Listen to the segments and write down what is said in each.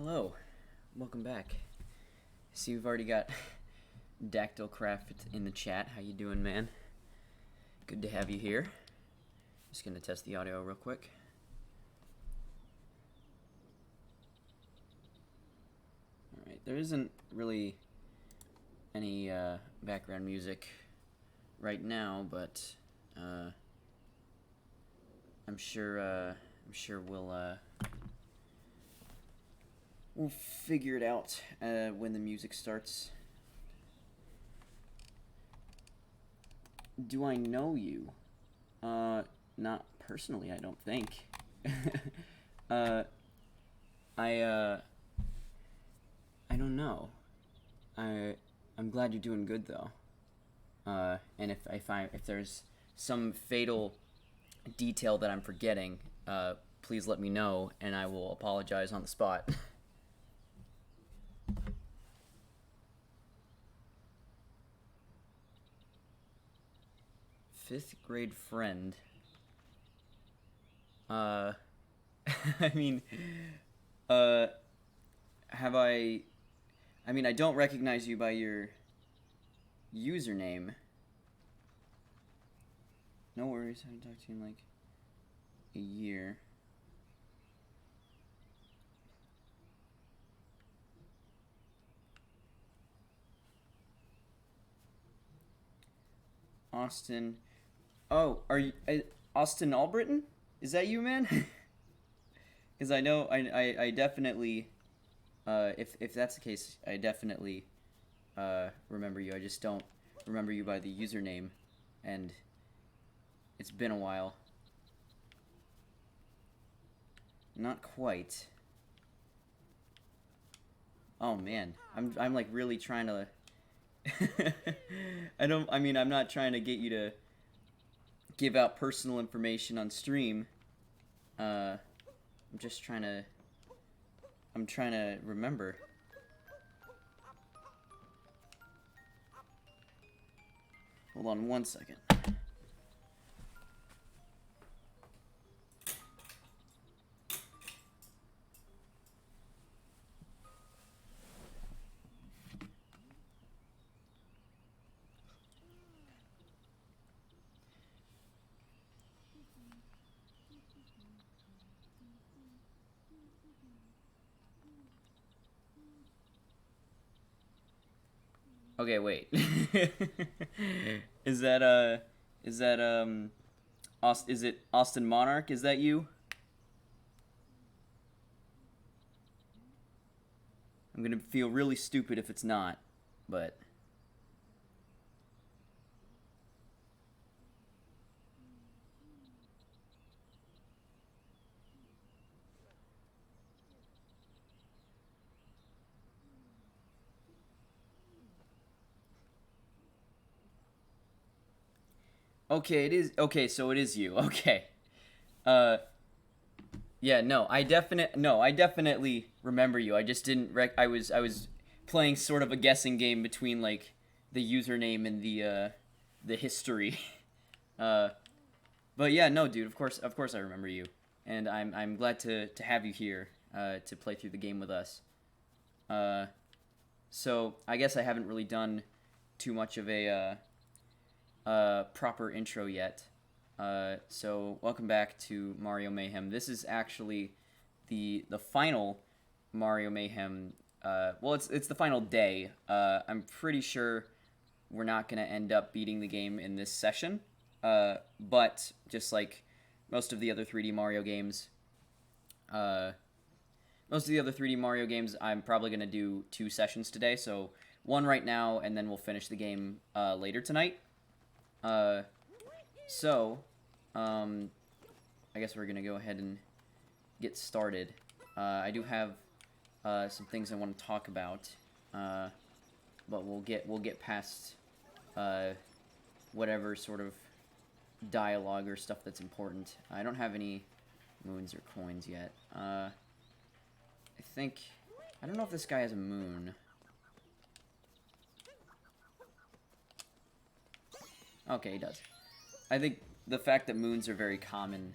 Hello, welcome back. See, we've already got Dactyl Craft in the chat. How you doing, man? Good to have you here. Just gonna test the audio real quick. Alright, there isn't really any background music right now, but I'm sure we'll figure it out when the music starts. Do I know you? Not personally, I don't think. I don't know. I'm glad you're doing good though. And if there's some fatal detail that I'm forgetting, please let me know, and I will apologize on the spot. Fifth grade friend. I mean, have I mean, I don't recognize you by your username. No worries, I haven't talked to you in like a year. Austin. Oh, are you Austin Albritton? Is that you, man? Because I know I definitely, if that's the case, I definitely remember you. I just don't remember you by the username, and it's been a while. Not quite. Oh man, I'm like really trying to. I'm not trying to get you to give out personal information on stream. I'm trying to remember. Hold on one second. Okay, wait. Is that is it Austin Monarch? Is that you? I'm gonna feel really stupid if it's not, but. Okay, it is. Okay, so it is you. Okay. Yeah, no, I definitely remember you. I just didn't I was playing sort of a guessing game between like the username and the history. uh but yeah, no, dude, of course I remember you. And I'm glad to have you here to play through the game with us. So I guess I haven't really done too much of a proper intro yet. So welcome back to Mario Mayhem. This is actually the final Mario Mayhem. Well, it's the final day. I'm pretty sure we're not gonna end up beating the game in this session. But just like most of the other 3D Mario games, I'm probably gonna do 2 sessions today. So one right now, and then we'll finish the game later tonight. I guess we're gonna go ahead and get started. I do have some things I want to talk about, but we'll get past whatever sort of dialogue or stuff that's important. I don't have any moons or coins yet. I don't know if this guy has a moon. Okay, he does. I think the fact that moons are very common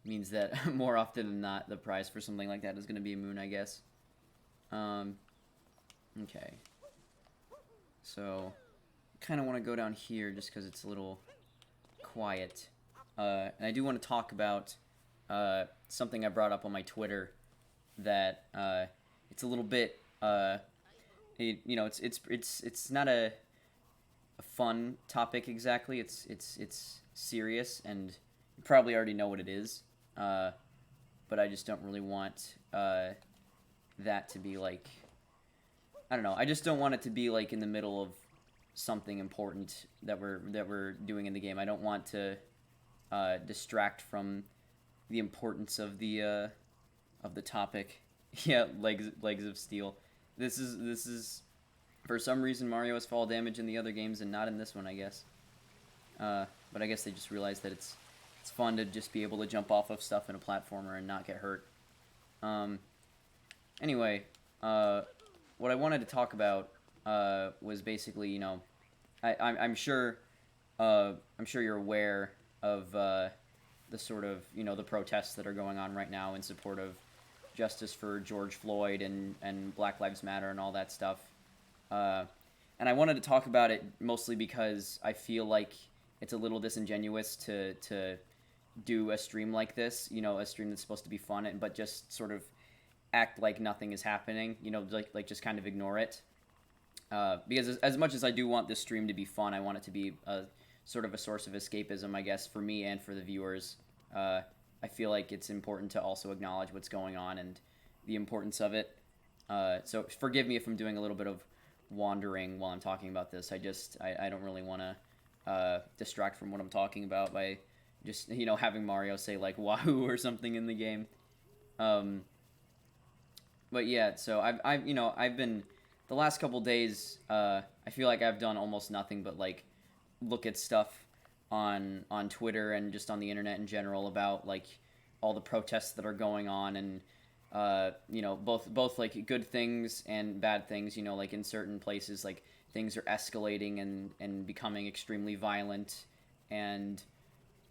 means that more often than not, the prize for something like that is going to be a moon, I guess. Okay. So, kind of want to go down here just because it's a little quiet. And I do want to talk about something I brought up on my Twitter that it's a little bit, it's not a fun topic exactly. It's serious, and you probably already know what it is. But I just don't really want that to be like, I don't know. I just don't want it to be like in the middle of something important that we're doing in the game. I don't want to distract from the importance of the topic. Yeah, legs of steel. This is for some reason Mario has fall damage in the other games and not in this one, I guess. But I guess they just realized that it's fun to just be able to jump off of stuff in a platformer and not get hurt. Anyway, what I wanted to talk about was basically, you know, I'm sure you're aware of the sort of, you know, the protests that are going on right now in support of justice for George Floyd and Black Lives Matter and all that stuff. And I wanted to talk about it mostly because I feel like it's a little disingenuous to do a stream like this, you know, a stream that's supposed to be fun, but just sort of act like nothing is happening, you know, like just kind of ignore it. Because as much as I do want this stream to be fun, I want it to be a sort of a source of escapism, I guess, for me and for the viewers. I feel like it's important to also acknowledge what's going on and the importance of it. So forgive me if I'm doing a little bit of wandering while I'm talking about this. I don't really want to distract from what I'm talking about by just, you know, having Mario say like wahoo or something in the game. But yeah, so I've been the last couple days, I feel like I've done almost nothing but like look at stuff on Twitter and just on the internet in general about like all the protests that are going on, and you know, both like good things and bad things. You know, like in certain places like things are escalating and becoming extremely violent, and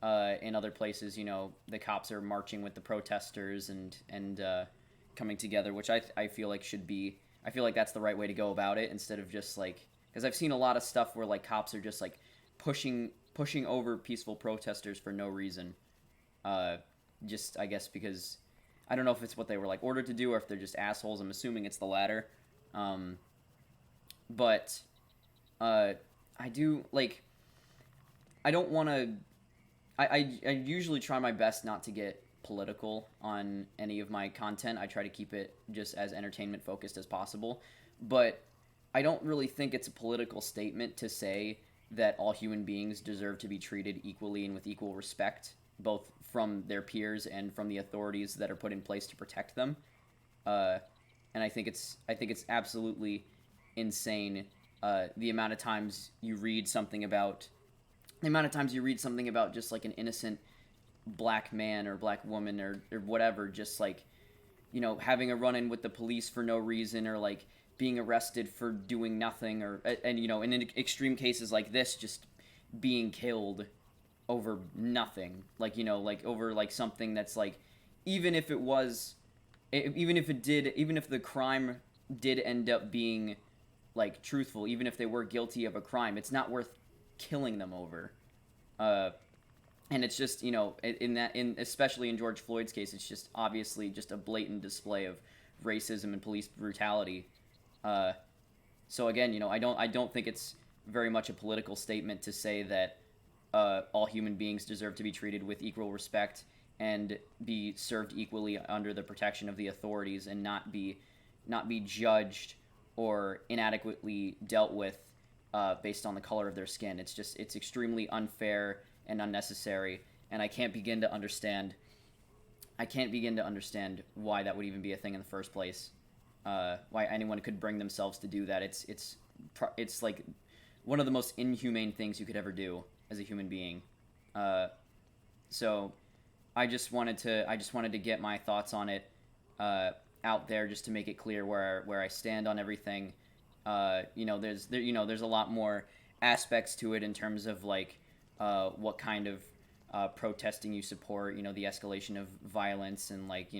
in other places, you know, the cops are marching with the protesters and coming together, which I feel like should be, I feel like that's the right way to go about it, instead of just like, because I've seen a lot of stuff where like cops are just like pushing over peaceful protesters for no reason. Just, I guess, because I don't know if it's what they were like ordered to do or if they're just assholes. I'm assuming it's the latter. But I do like, I don't want to, I usually try my best not to get political on any of my content. I try to keep it just as entertainment focused as possible. But I don't really think it's a political statement to say that all human beings deserve to be treated equally and with equal respect, both from their peers and from the authorities that are put in place to protect them. And I think it's absolutely insane the amount of times you read something about just like an innocent black man or black woman or whatever, just like, you know, having a run-in with the police for no reason, or like being arrested for doing nothing, or and you know, in extreme cases like this, just being killed over nothing, like, you know, like over like something that's like, even if the crime did end up being like truthful, even if they were guilty of a crime, it's not worth killing them over. And it's just, you know, especially in George Floyd's case, it's just obviously just a blatant display of racism and police brutality. So again, you know, I don't think it's very much a political statement to say that all human beings deserve to be treated with equal respect and be served equally under the protection of the authorities, and not be judged or inadequately dealt with based on the color of their skin. It's extremely unfair and unnecessary, and I can't begin to understand why that would even be a thing in the first place. Why anyone could bring themselves to do that. It's like one of the most inhumane things you could ever do as a human being. So I just wanted to get my thoughts on it out there, just to make it clear where I stand on everything. You know, there's a lot more aspects to it in terms of like what kind of protesting you support, the escalation of violence and, like,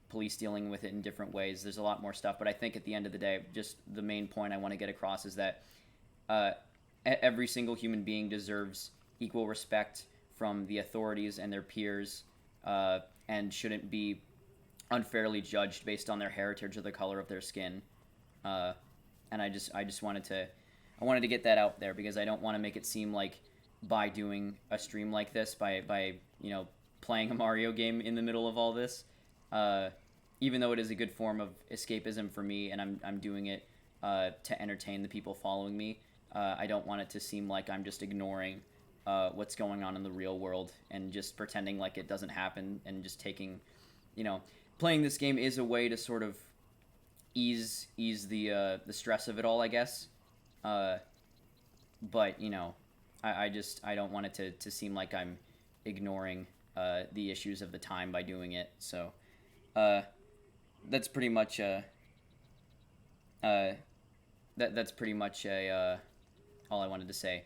police dealing with it in different ways. There's a lot more stuff, but I think at the end of the day, just the main point I want to get across is that every single human being deserves equal respect from the authorities and their peers, and shouldn't be unfairly judged based on their heritage or the color of their skin. And I just wanted to get that out there, because I don't want to make it seem like by doing a stream like this, by playing a Mario game in the middle of all this, even though it is a good form of escapism for me, and I'm doing it to entertain the people following me, I don't want it to seem like I'm just ignoring what's going on in the real world and just pretending like it doesn't happen, and just taking, playing this game is a way to sort of ease the stress of it all, I guess. But I don't want it to seem like I'm ignoring the issues of the time by doing it. So that's pretty much that's pretty much all I wanted to say.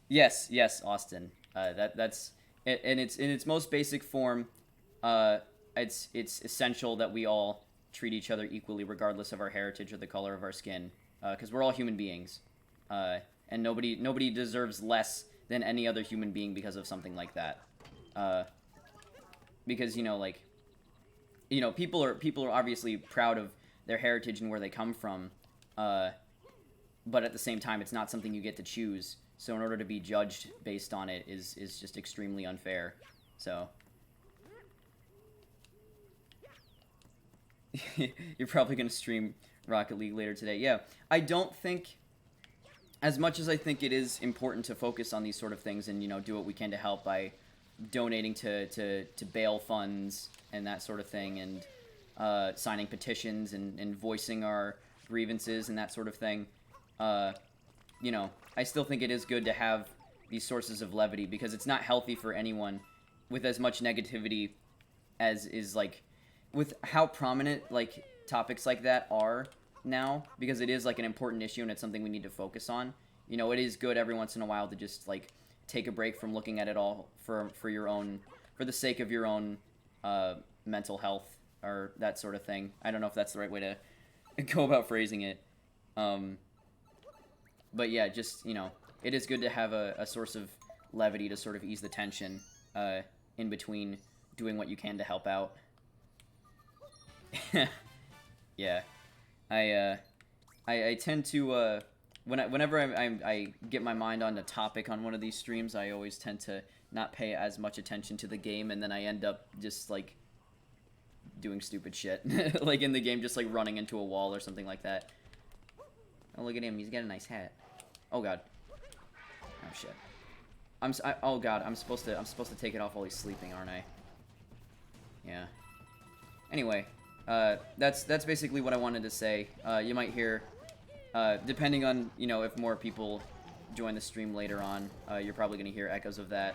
Yes, Austin. That's in its most basic form. It's essential that we all treat each other equally, regardless of our heritage or the color of our skin, because we're all human beings, and nobody deserves less than any other human being because of something like that. Because people are obviously proud of their heritage and where they come from, but at the same time, it's not something you get to choose. So in order to be judged based on it is just extremely unfair. So you're probably going to stream Rocket League later today. Yeah, I don't think, as much as I think it is important to focus on these sort of things and, do what we can to help by donating to bail funds and that sort of thing, and signing petitions and voicing our grievances and that sort of thing, I still think it is good to have these sources of levity, because it's not healthy for anyone with as much negativity as is, like, with how prominent, like, topics like that are now, because it is, like, an important issue and it's something we need to focus on. It is good every once in a while to just, like, take a break from looking at it all for the sake of your own mental health or that sort of thing. I don't know if that's the right way to go about phrasing it. But yeah, just, it is good to have a source of levity to sort of ease the tension in between doing what you can to help out. Yeah, I tend to whenever I get my mind on a topic on one of these streams, I always tend to not pay as much attention to the game, and then I end up just, like, doing stupid shit, like in the game, just, like, running into a wall or something like that. Oh, look at him, he's got a nice hat. Oh god. Oh shit. Oh god, I'm supposed to take it off while he's sleeping, aren't I? Yeah. Anyway, that's basically what I wanted to say. You might hear, depending on, if more people join the stream later on, you're probably going to hear echoes of that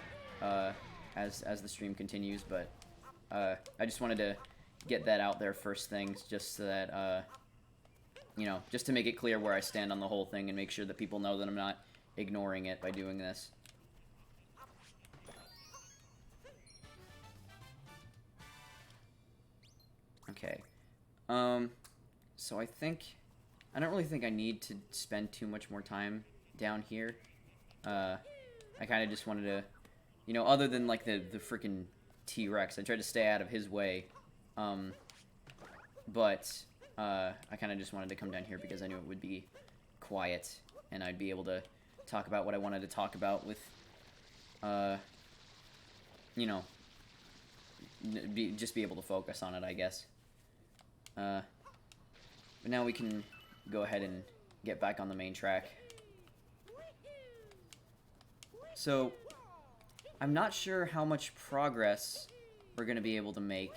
as the stream continues, but I just wanted to get that out there first things, just so that, just to make it clear where I stand on the whole thing and make sure that people know that I'm not ignoring it by doing this. Okay. So I don't really think I need to spend too much more time down here. I kind of just wanted to, other than, like, the freaking T-Rex, I tried to stay out of his way. But I kind of just wanted to come down here because I knew it would be quiet and I'd be able to talk about what I wanted to talk about with, just be able to focus on it, I guess. But now we can go ahead and get back on the main track. So, I'm not sure how much progress we're going to be able to make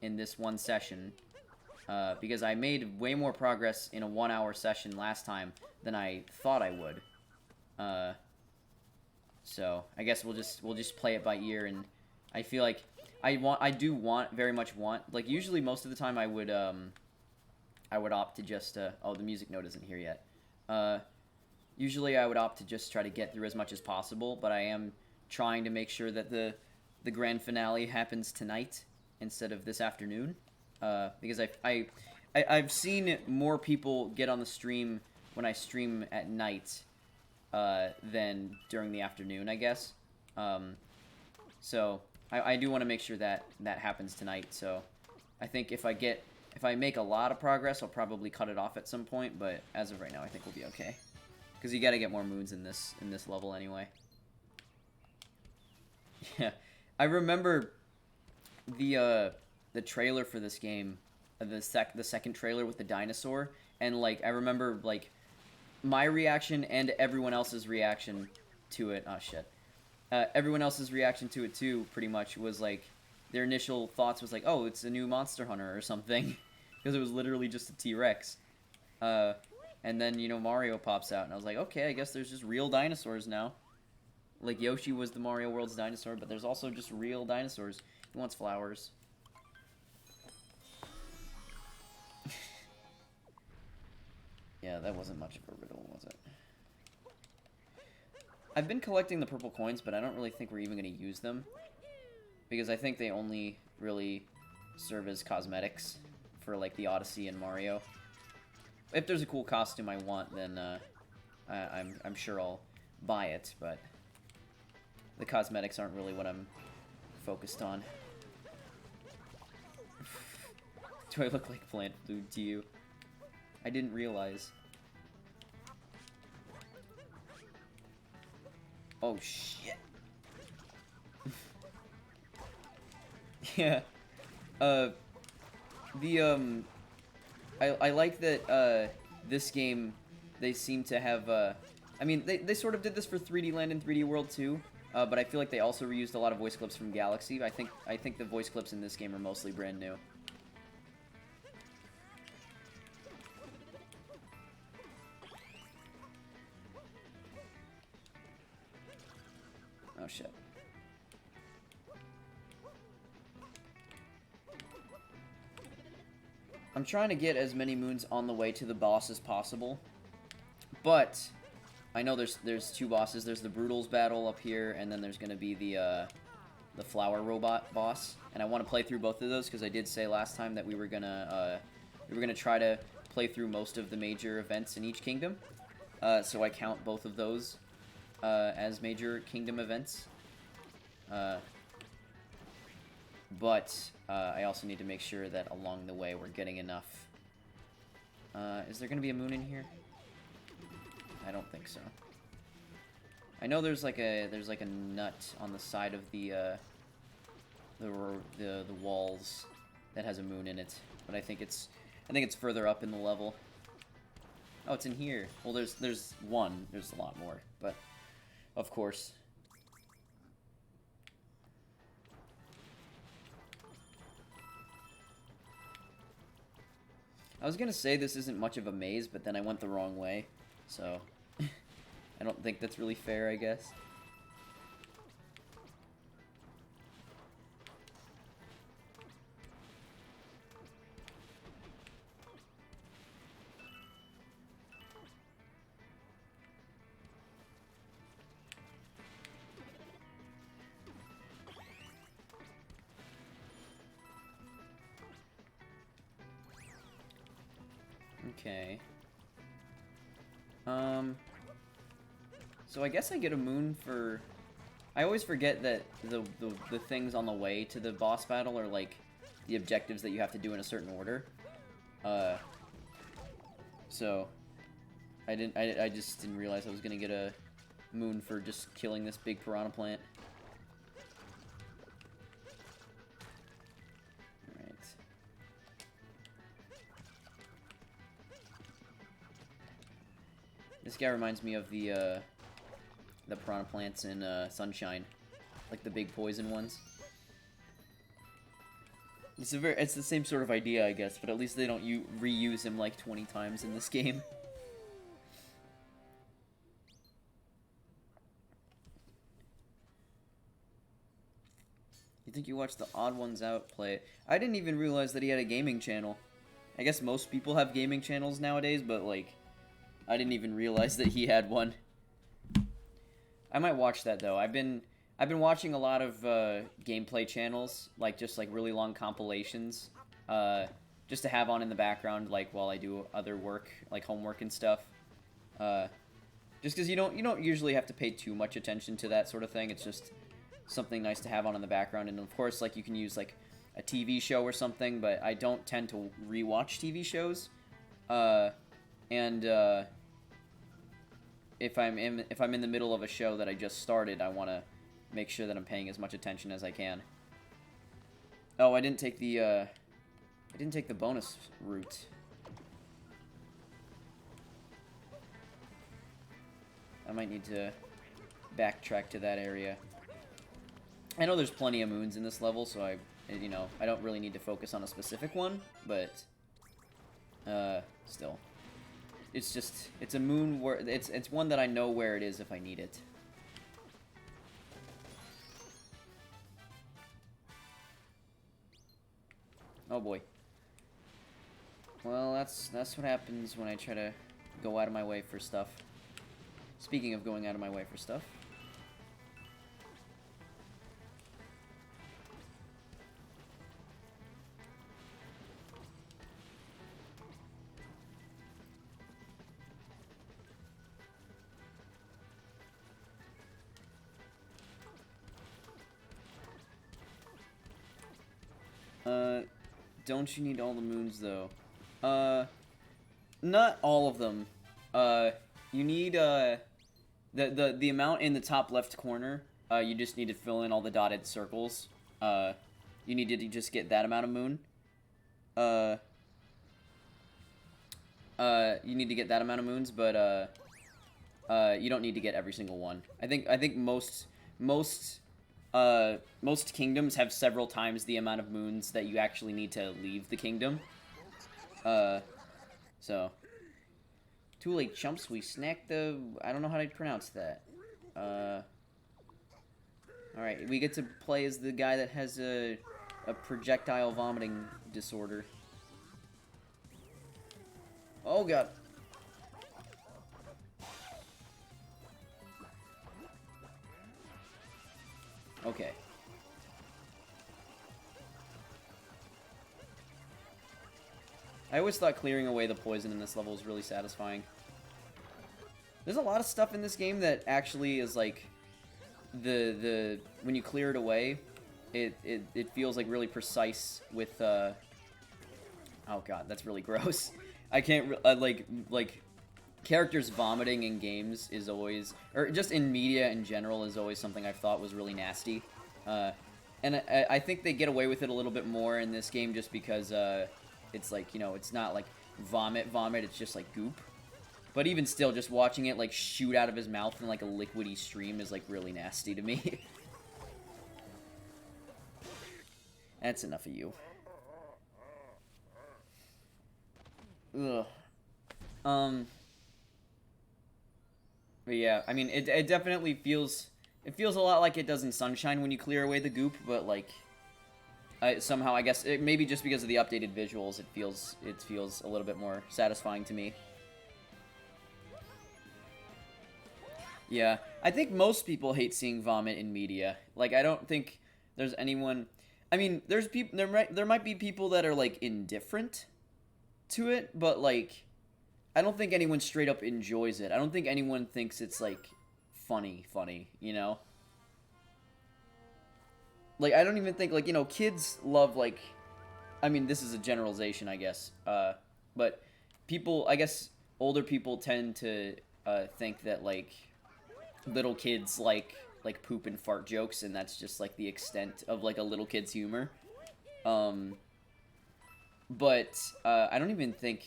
in this one session, because I made way more progress in a 1-hour session last time than I thought I would. So I guess we'll just play it by ear, and I feel like I do very much want, like, usually most of the time I would opt to just oh, the music note isn't here yet. Usually I would opt to just try to get through as much as possible, but I am trying to make sure that the grand finale happens tonight instead of this afternoon, because I've seen more people get on the stream when I stream at night than during the afternoon, I guess. So I do want to make sure that that happens tonight. So I think if I make a lot of progress, I'll probably cut it off at some point. But as of right now, I think we'll be okay. Because you got to get more moons in this level anyway. Yeah, I remember the trailer for this game, the second trailer with the dinosaur, and like I remember like my reaction and everyone else's reaction to it. Oh shit. Everyone else's reaction to it too, pretty much, was like their initial thoughts was like, oh, it's a new Monster Hunter or something, because it was literally just a T-Rex. And then, you know, Mario pops out, and I was like, okay, I guess there's just real dinosaurs now. Like, Yoshi was the Mario World's dinosaur, but there's also just real dinosaurs. He wants flowers. Yeah, that wasn't much of a riddle, was it? I've been collecting the purple coins, but I don't really think we're even going to use them. Because I think they only really serve as cosmetics for, like, the Odyssey and Mario. If there's a cool costume I want, then I'm sure I'll buy it, but the cosmetics aren't really what I'm focused on. Do I look like plant food to you? I didn't realize. Oh, shit. Yeah. I like that, this game, they seem to have, I mean, they sort of did this for 3D Land and 3D World too, but I feel like they also reused a lot of voice clips from Galaxy. I think the voice clips in this game are mostly brand new. Oh, shit. I'm trying to get as many moons on the way to the boss as possible, but I know there's two bosses. There's the Brutals battle up here, and then there's going to be the flower robot boss. And I want to play through both of those because I did say last time that we were gonna try to play through most of the major events in each kingdom. So I count both of those as major kingdom events. But I also need to make sure that along the way we're getting enough. Is there going to be a moon in here? I don't think so. I know there's like a nut on the side of the walls that has a moon in it, but I think it's further up in the level. Oh, it's in here. Well, there's one. There's a lot more, but of course. I was gonna say this isn't much of a maze, but then I went the wrong way, so I don't think that's really fair, I guess. Okay. So I guess I get a moon for... I always forget that the things on the way to the boss battle are, like, the objectives that you have to do in a certain order. So... I just didn't realize I was gonna get a moon for just killing this big piranha plant. This guy reminds me of the piranha plants in Sunshine, like the big poison ones. It's the same sort of idea, I guess, but at least they don't reuse him like 20 times in this game. You think you watched the Odd Ones Out play? I didn't even realize that he had a gaming channel. I guess most people have gaming channels nowadays, but like, I didn't even realize that he had one. I might watch that though. I've been watching a lot of gameplay channels, like just like really long compilations, just to have on in the background, like while I do other work, like homework and stuff. Just because you don't usually have to pay too much attention to that sort of thing. It's just something nice to have on in the background, and of course, like you can use like a TV show or something. But I don't tend to rewatch TV shows, and if I'm in the middle of a show that I just started, I want to make sure that I'm paying as much attention as I can. Oh, I didn't take the bonus route. I might need to backtrack to that area. I know there's plenty of moons in this level, so I don't really need to focus on a specific one, but still. It's a moon where it's one that I know where it is if I need it. Oh boy. Well, that's what happens when I try to go out of my way for stuff. Speaking of going out of my way for stuff. Don't you need all the moons though? Not all of them. You need the amount in the top left corner. You just need to fill in all the dotted circles. You need to just get that amount of moon. You need to get that amount of moons, but you don't need to get every single one. I think most kingdoms have several times the amount of moons that you actually need to leave the kingdom. So. Too late, chumps. We snacked the... I don't know how to pronounce that. Alright, we get to play as the guy that has a projectile vomiting disorder. Oh, God. Okay. I always thought clearing away the poison in this level was really satisfying. There's a lot of stuff in this game that actually is like when you clear it away, it feels like really precise with oh god, that's really gross. I can't like characters vomiting in games is always, or just in media in general, is always something I've thought was really nasty. And I think they get away with it a little bit more in this game just because it's like, you know, it's not like vomit, it's just like goop. But even still, just watching it like shoot out of his mouth in like a liquidy stream is like really nasty to me. That's enough of you. Ugh. But yeah, I mean, it definitely feels, it feels a lot like it does in Sunshine when you clear away the goop, but like, somehow, I guess, maybe just because of the updated visuals, it feels a little bit more satisfying to me. Yeah, I think most people hate seeing vomit in media. Like, I don't think there's anyone... I mean, there's people... There might be people that are, like, indifferent to it, but, like, I don't think anyone straight up enjoys it. I don't think anyone thinks it's, like, funny, you know? Like, I don't even think, like, you know, kids love, like... I mean, this is a generalization, I guess. But people, I guess, older people tend to think that, like... little kids like poop and fart jokes, and that's just like the extent of like a little kid's humor. But I don't even think,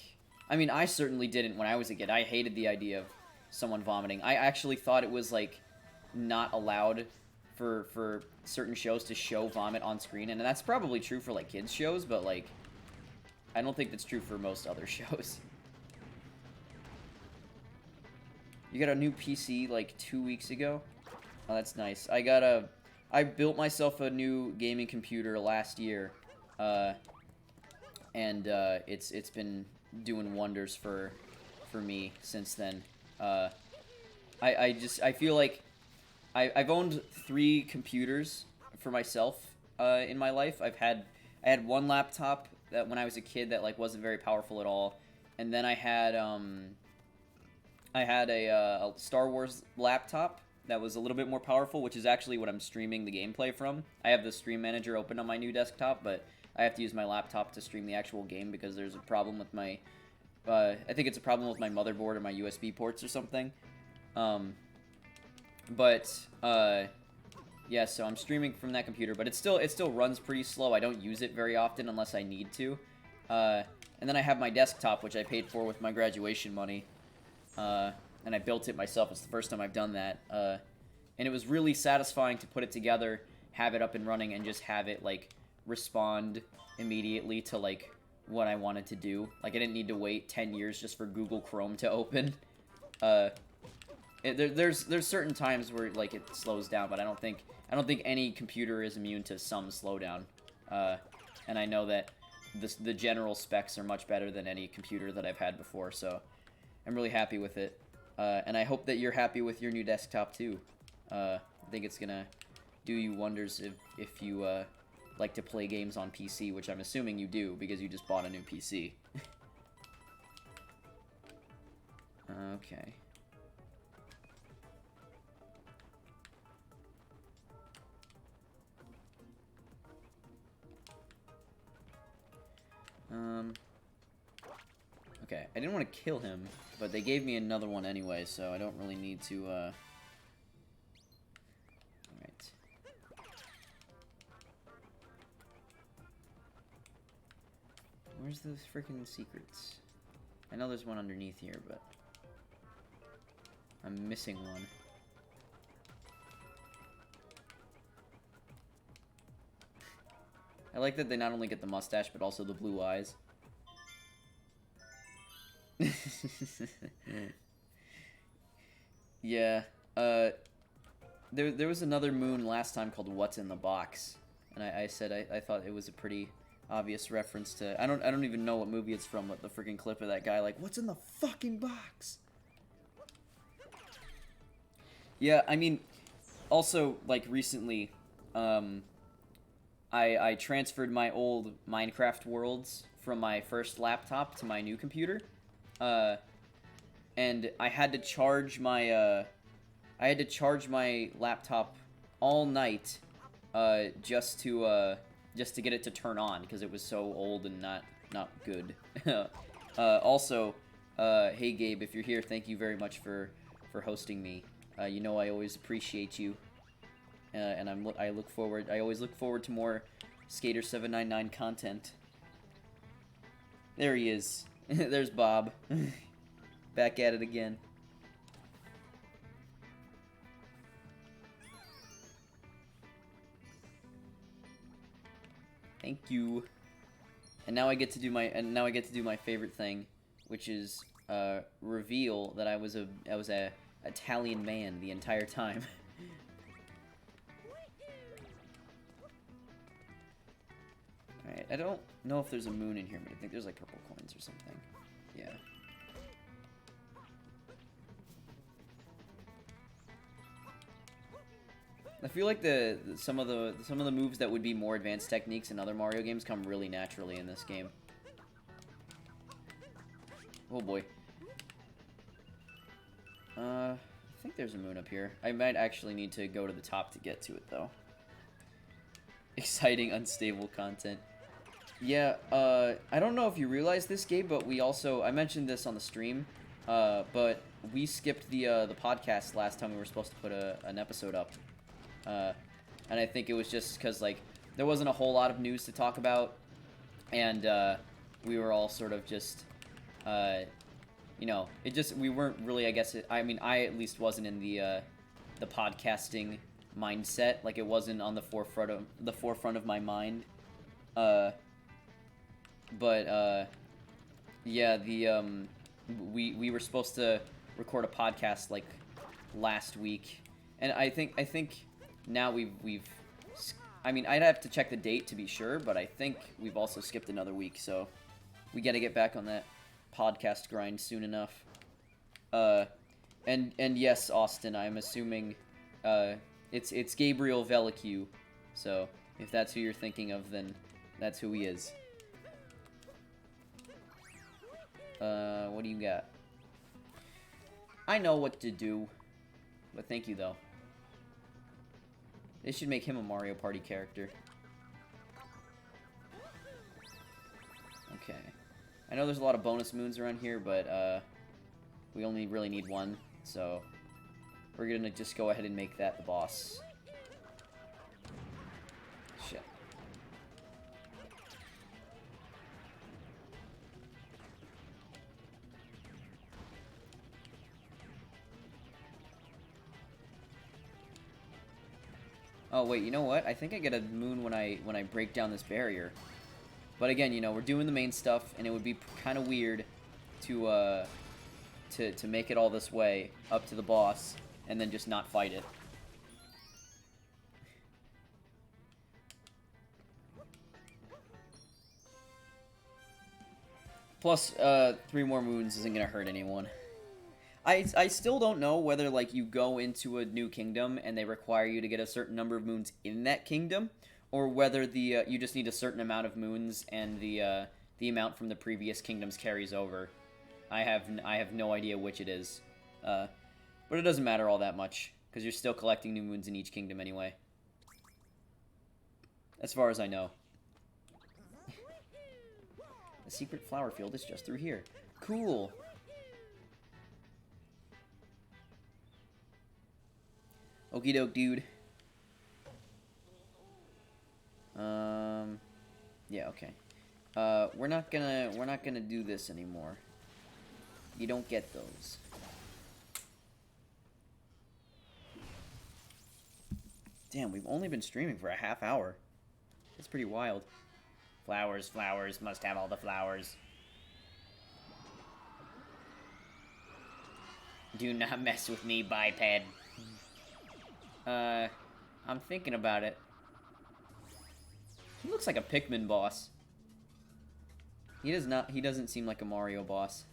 I mean, I certainly didn't when I was a kid. I hated the idea of someone vomiting. I actually thought it was like not allowed for certain shows to show vomit on screen, and that's probably true for like kids shows, but like I don't think that's true for most other shows. You got a new PC like 2 weeks ago? Oh, that's nice. I built myself a new gaming computer last year, and it's been doing wonders for for me since then. I feel like I've owned 3 computers for myself in my life. I had one laptop that when I was a kid that like wasn't very powerful at all, and then I had a Star Wars laptop that was a little bit more powerful, which is actually what I'm streaming the gameplay from. I have the stream manager open on my new desktop, but I have to use my laptop to stream the actual game because there's a problem with my I think it's a problem with my motherboard or my USB ports or something. Yeah, so I'm streaming from that computer, but it still runs pretty slow. I don't use it very often unless I need to. And then I have my desktop, which I paid for with my graduation money. And I built it myself. It's the first time I've done that. And it was really satisfying to put it together, have it up and running, and just have it, like, respond immediately to, like, what I wanted to do. Like, I didn't need to wait 10 years just for Google Chrome to open. There's certain times where, like, it slows down, but I don't think any computer is immune to some slowdown. And I know that the general specs are much better than any computer that I've had before, so I'm really happy with it. And I hope that you're happy with your new desktop too. I think it's gonna do you wonders if you like to play games on PC, which I'm assuming you do because you just bought a new PC. Okay. Okay, I didn't want to kill him, but they gave me another one anyway, so I don't really need to, Alright. Where's those freaking secrets? I know there's one underneath here, but I'm missing one. I like that they not only get the mustache, but also the blue eyes. Yeah, there was another moon last time called What's in the Box, and I said I thought it was a pretty obvious reference to, I don't even know what movie it's from, but the freaking clip of that guy like, what's in the fucking box? Yeah, I mean, also, like, recently, I transferred my old Minecraft worlds from my first laptop to my new computer. And I had to charge my laptop all night, just to get it to turn on, because it was so old and not good. Also, hey Gabe, if you're here, thank you very much for hosting me. You know I always appreciate you. And I always look forward to more Skater799 content. There he is. There's Bob. Back at it again. Thank you. And now I get to do my favorite thing, which is reveal that I was a Italian man the entire time. Alright, I don't know if there's a moon in here, but I think there's like purple coins or something. Yeah. I feel like some of the moves that would be more advanced techniques in other Mario games come really naturally in this game. Oh boy. I think there's a moon up here. I might actually need to go to the top to get to it though. Exciting, unstable content. Yeah, I don't know if you realize this, Gabe, but I mentioned this on the stream, but we skipped the podcast last time we were supposed to put an episode up. And I think it was just because, like, there wasn't a whole lot of news to talk about, and we were all sort of just, you know, we weren't really, I guess, I mean, I at least wasn't in the podcasting mindset, like, it wasn't on the forefront of my mind, but, yeah, we were supposed to record a podcast, like, last week, and I think now I mean, I'd have to check the date to be sure, but I think we've also skipped another week, so we gotta get back on that podcast grind soon enough. Uh, and yes, Austin, I'm assuming, it's Gabriel Velicue. So if that's who you're thinking of, then that's who he is. What do you got? I know what to do, but thank you though. They should make him a Mario Party character. Okay. I know there's a lot of bonus moons around here, but, we only really need one, so we're gonna just go ahead and make that the boss. Shit. Oh wait, you know what? I think I get a moon when I break down this barrier. But again, you know, we're doing the main stuff, and it would be kind of weird to make it all this way up to the boss and then just not fight it. Plus, 3 more moons isn't gonna hurt anyone. I still don't know whether, like, you go into a new kingdom and they require you to get a certain number of moons in that kingdom, or whether the you just need a certain amount of moons and the amount from the previous kingdoms carries over. I have no idea which it is, but it doesn't matter all that much because you're still collecting new moons in each kingdom anyway, as far as I know. The secret flower field is just through here. Cool. Okie doke, dude. Yeah, okay. We're not gonna do this anymore. You don't get those. Damn, we've only been streaming for a half hour. That's pretty wild. Flowers, flowers, must have all the flowers. Do not mess with me, biped. I'm thinking about it. He looks like a Pikmin boss. He doesn't seem like a Mario boss.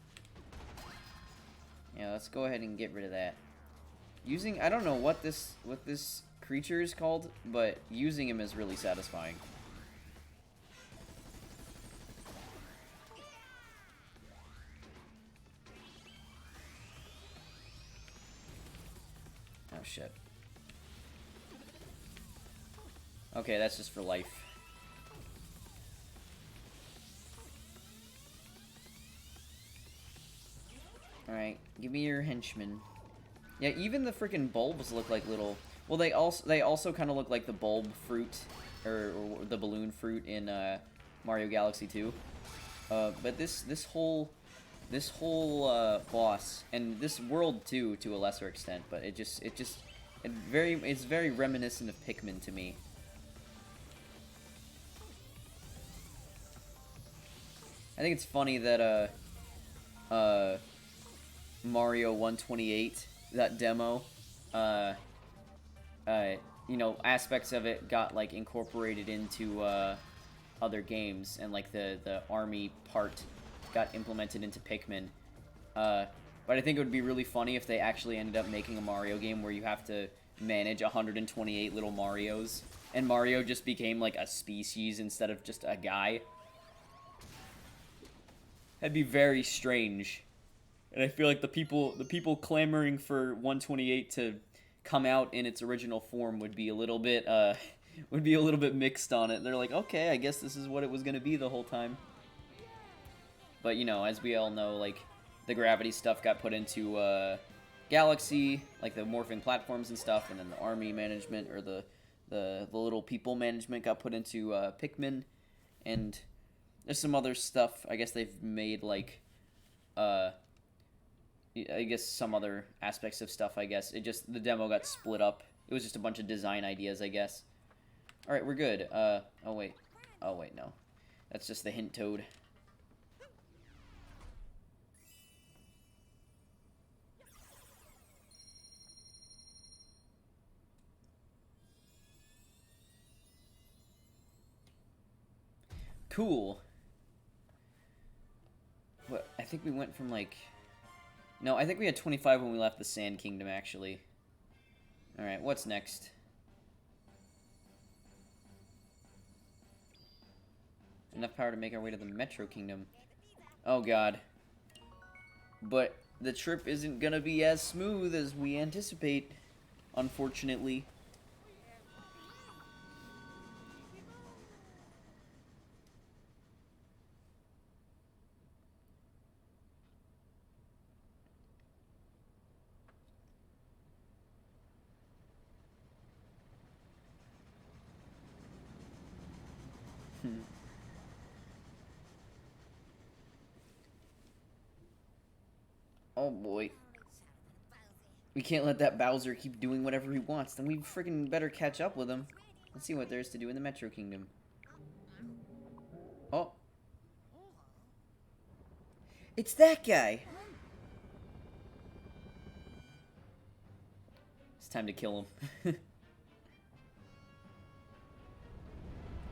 Yeah, let's go ahead and get rid of that. I don't know what this creature is called, but using him is really satisfying. Oh shit. Okay, that's just for life. Alright, give me your henchmen. Yeah, even the freaking bulbs look like little... Well, they also kind of look like the bulb fruit, or the balloon fruit in Mario Galaxy 2. But this whole boss, and this world too, to a lesser extent, but it's very reminiscent of Pikmin to me. I think it's funny that Mario 128, that demo, you know, aspects of it got like incorporated into other games, and like the army part got implemented into Pikmin. But I think it would be really funny if they actually ended up making a Mario game where you have to manage 128 little Marios, and Mario just became like a species instead of just a guy. That'd be very strange. And I feel like the people clamoring for 128 to come out in its original form would be a little bit mixed on it. They're like, okay, I guess this is what it was gonna be the whole time. But you know, as we all know, like the gravity stuff got put into Galaxy, like the morphing platforms and stuff, and then the army management or the little people management got put into Pikmin, and there's some other stuff. I guess they've made like I guess some other aspects of stuff, I guess. The demo got split up. It was just a bunch of design ideas, I guess. Alright, we're good. Oh wait, no. That's just the hint toad. Cool. What, I think we went from like... No, I think we had 25 when we left the Sand Kingdom, actually. Alright, what's next? Enough power to make our way to the Metro Kingdom. Oh god. But the trip isn't gonna be as smooth as we anticipate, unfortunately. Oh boy. We can't let that Bowser keep doing whatever he wants. Then we freaking better catch up with him. Let's see what there is to do in the Metro Kingdom. Oh. It's that guy! It's time to kill him.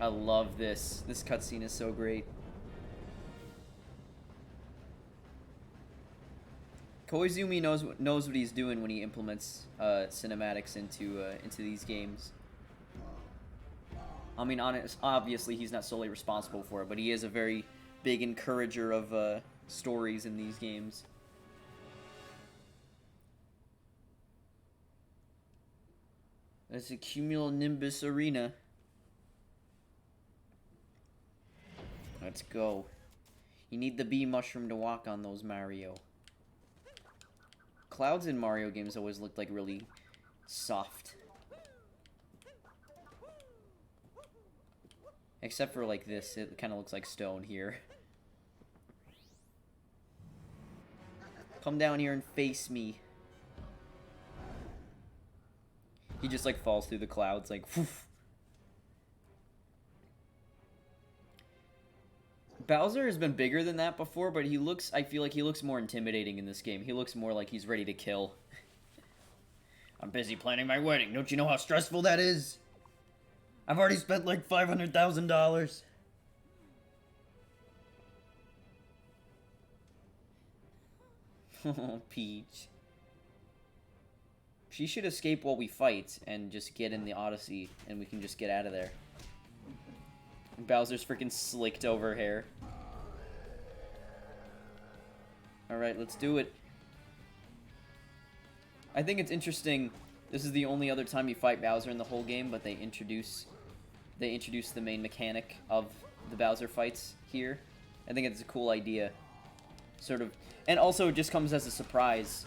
I love this. This cutscene is so great. Koizumi knows what he's doing when he implements cinematics into these games. I mean, obviously he's not solely responsible for it, but he is a very big encourager of stories in these games. That's a Cumulonimbus Arena. Let's go. You need the bee mushroom to walk on those, Mario. Clouds in Mario games always looked like really soft. Except for like this, it kind of looks like stone here. Come down here and face me. He just like falls through the clouds like whoof. Bowser has been bigger than that before, but I feel like he looks more intimidating in this game. He looks more like he's ready to kill. I'm busy planning my wedding. Don't you know how stressful that is? I've already spent like $500,000. Oh, Peach. She should escape while we fight and just get in the Odyssey, and we can just get out of there. Bowser's freaking slicked over hair. Alright, let's do it. I think it's interesting. This is the only other time you fight Bowser in the whole game, but they introduce the main mechanic of the Bowser fights here. I think it's a cool idea. Sort of. And also it just comes as a surprise.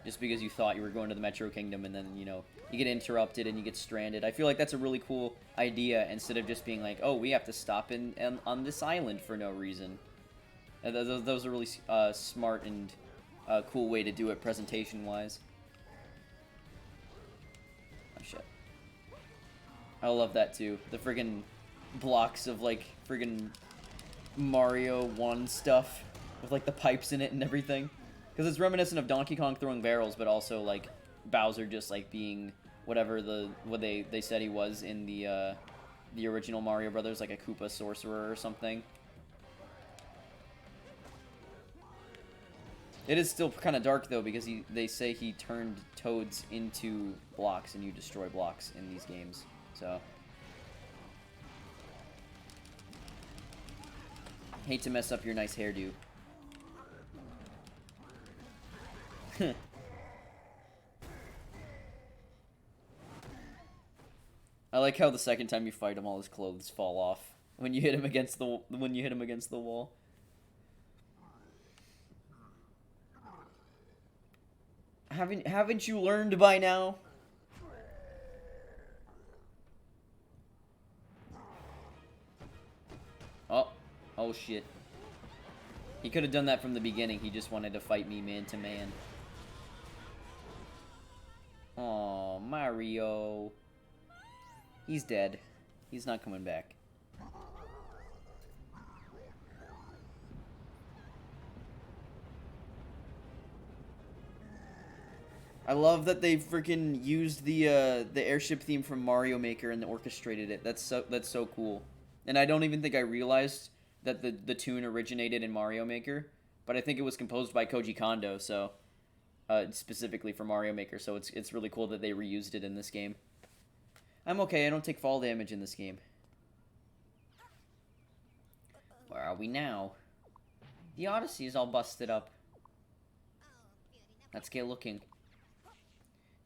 Just because you thought you were going to the Metro Kingdom and then, you know, you get interrupted and you get stranded. I feel like that's a really cool idea instead of just being like, oh, we have to stop on this island for no reason. Those are really smart and cool way to do it presentation-wise. Oh, shit. I love that, too. The friggin' blocks of, like, friggin' Mario 1 stuff with, like, the pipes in it and everything. Because it's reminiscent of Donkey Kong throwing barrels, but also, like, Bowser just, like, being whatever what they said he was in the original Mario Brothers, like a Koopa sorcerer or something. It is still kind of dark, though, because they say he turned toads into blocks, and you destroy blocks in these games, so. Hate to mess up your nice hairdo. I like how the second time you fight him, all his clothes fall off when you hit him against the wall. Haven't you learned by now? Oh shit. He could have done that from the beginning. He just wanted to fight me man to man. Oh, Mario. He's dead. He's not coming back. I love that they freaking used the airship theme from Mario Maker and orchestrated it. That's so cool. And I don't even think I realized that the tune originated in Mario Maker but I think it was composed by Koji Kondo, so specifically for Mario Maker. So it's really cool that they reused it in this game. I'm okay. I don't take fall damage in this game. Where are we now? The Odyssey is all busted up. Let's get looking.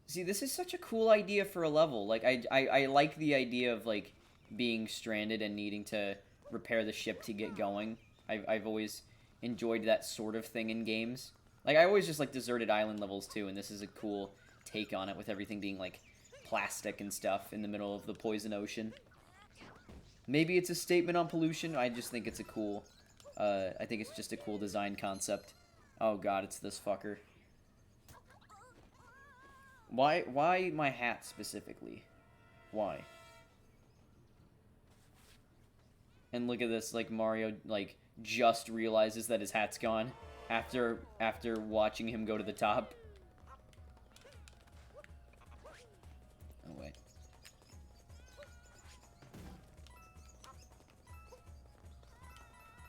See, this is such a cool idea for a level. Like, I like the idea of, like, being stranded and needing to repair the ship to get going. I've always enjoyed that sort of thing in games. Like, I always just like deserted island levels, too, and this is a cool take on it with everything being, like, plastic and stuff in the middle of the poison ocean. Maybe it's a statement on pollution. I just think it's a cool... I think it's just a cool design concept. Oh god, it's this fucker. Why my hat specifically? Why? And look at this, like, Mario, like, just realizes that his hat's gone after watching him go to the top. Oh, wait.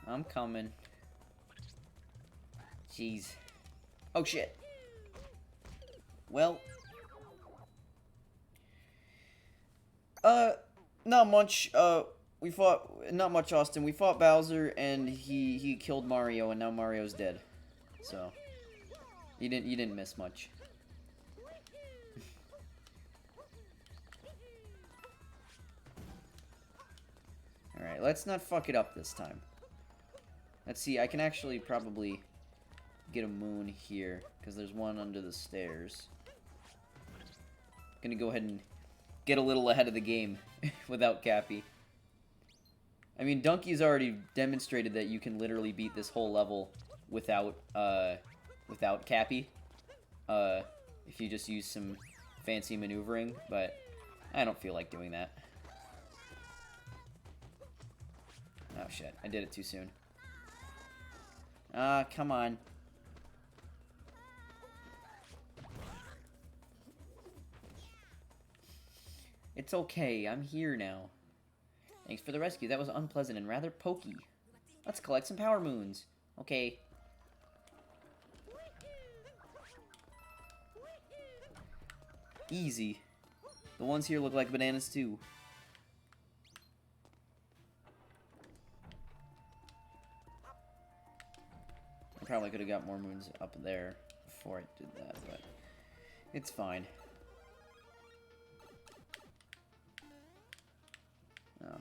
I'm coming. Jeez. Oh, shit. Well. Not much, not much, Austin. We fought Bowser, and he killed Mario, and now Mario's dead. So, you didn't miss much. Alright, let's not fuck it up this time. Let's see, I can actually probably get a moon here, because there's one under the stairs. Gonna go ahead and get a little ahead of the game without Cappy. I mean, Donkey's already demonstrated that you can literally beat this whole level without Cappy. If you just use some fancy maneuvering, but I don't feel like doing that. Oh shit, I did it too soon. Ah, come on. It's okay, I'm here now. Thanks for the rescue, that was unpleasant and rather pokey. Let's collect some power moons. Okay. Easy. The ones here look like bananas too. I probably could have got more moons up there before I did that, but it's fine. Oh.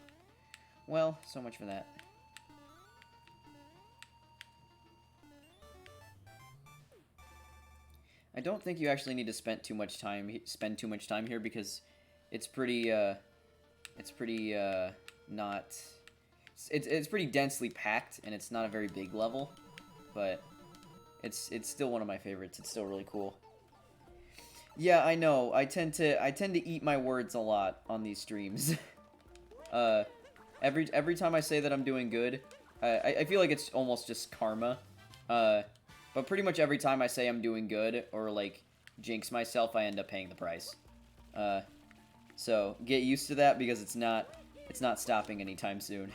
Well, so much for that. I don't think you actually need to spend too much time here because it's pretty not it's pretty densely packed and it's not a very big level, but it's still one of my favorites. It's still really cool. Yeah, I know. I tend to eat my words a lot on these streams. Every time I say that I'm doing good, I feel like it's almost just karma. But pretty much every time I say I'm doing good or like jinx myself, I end up paying the price. So get used to that because it's not stopping anytime soon.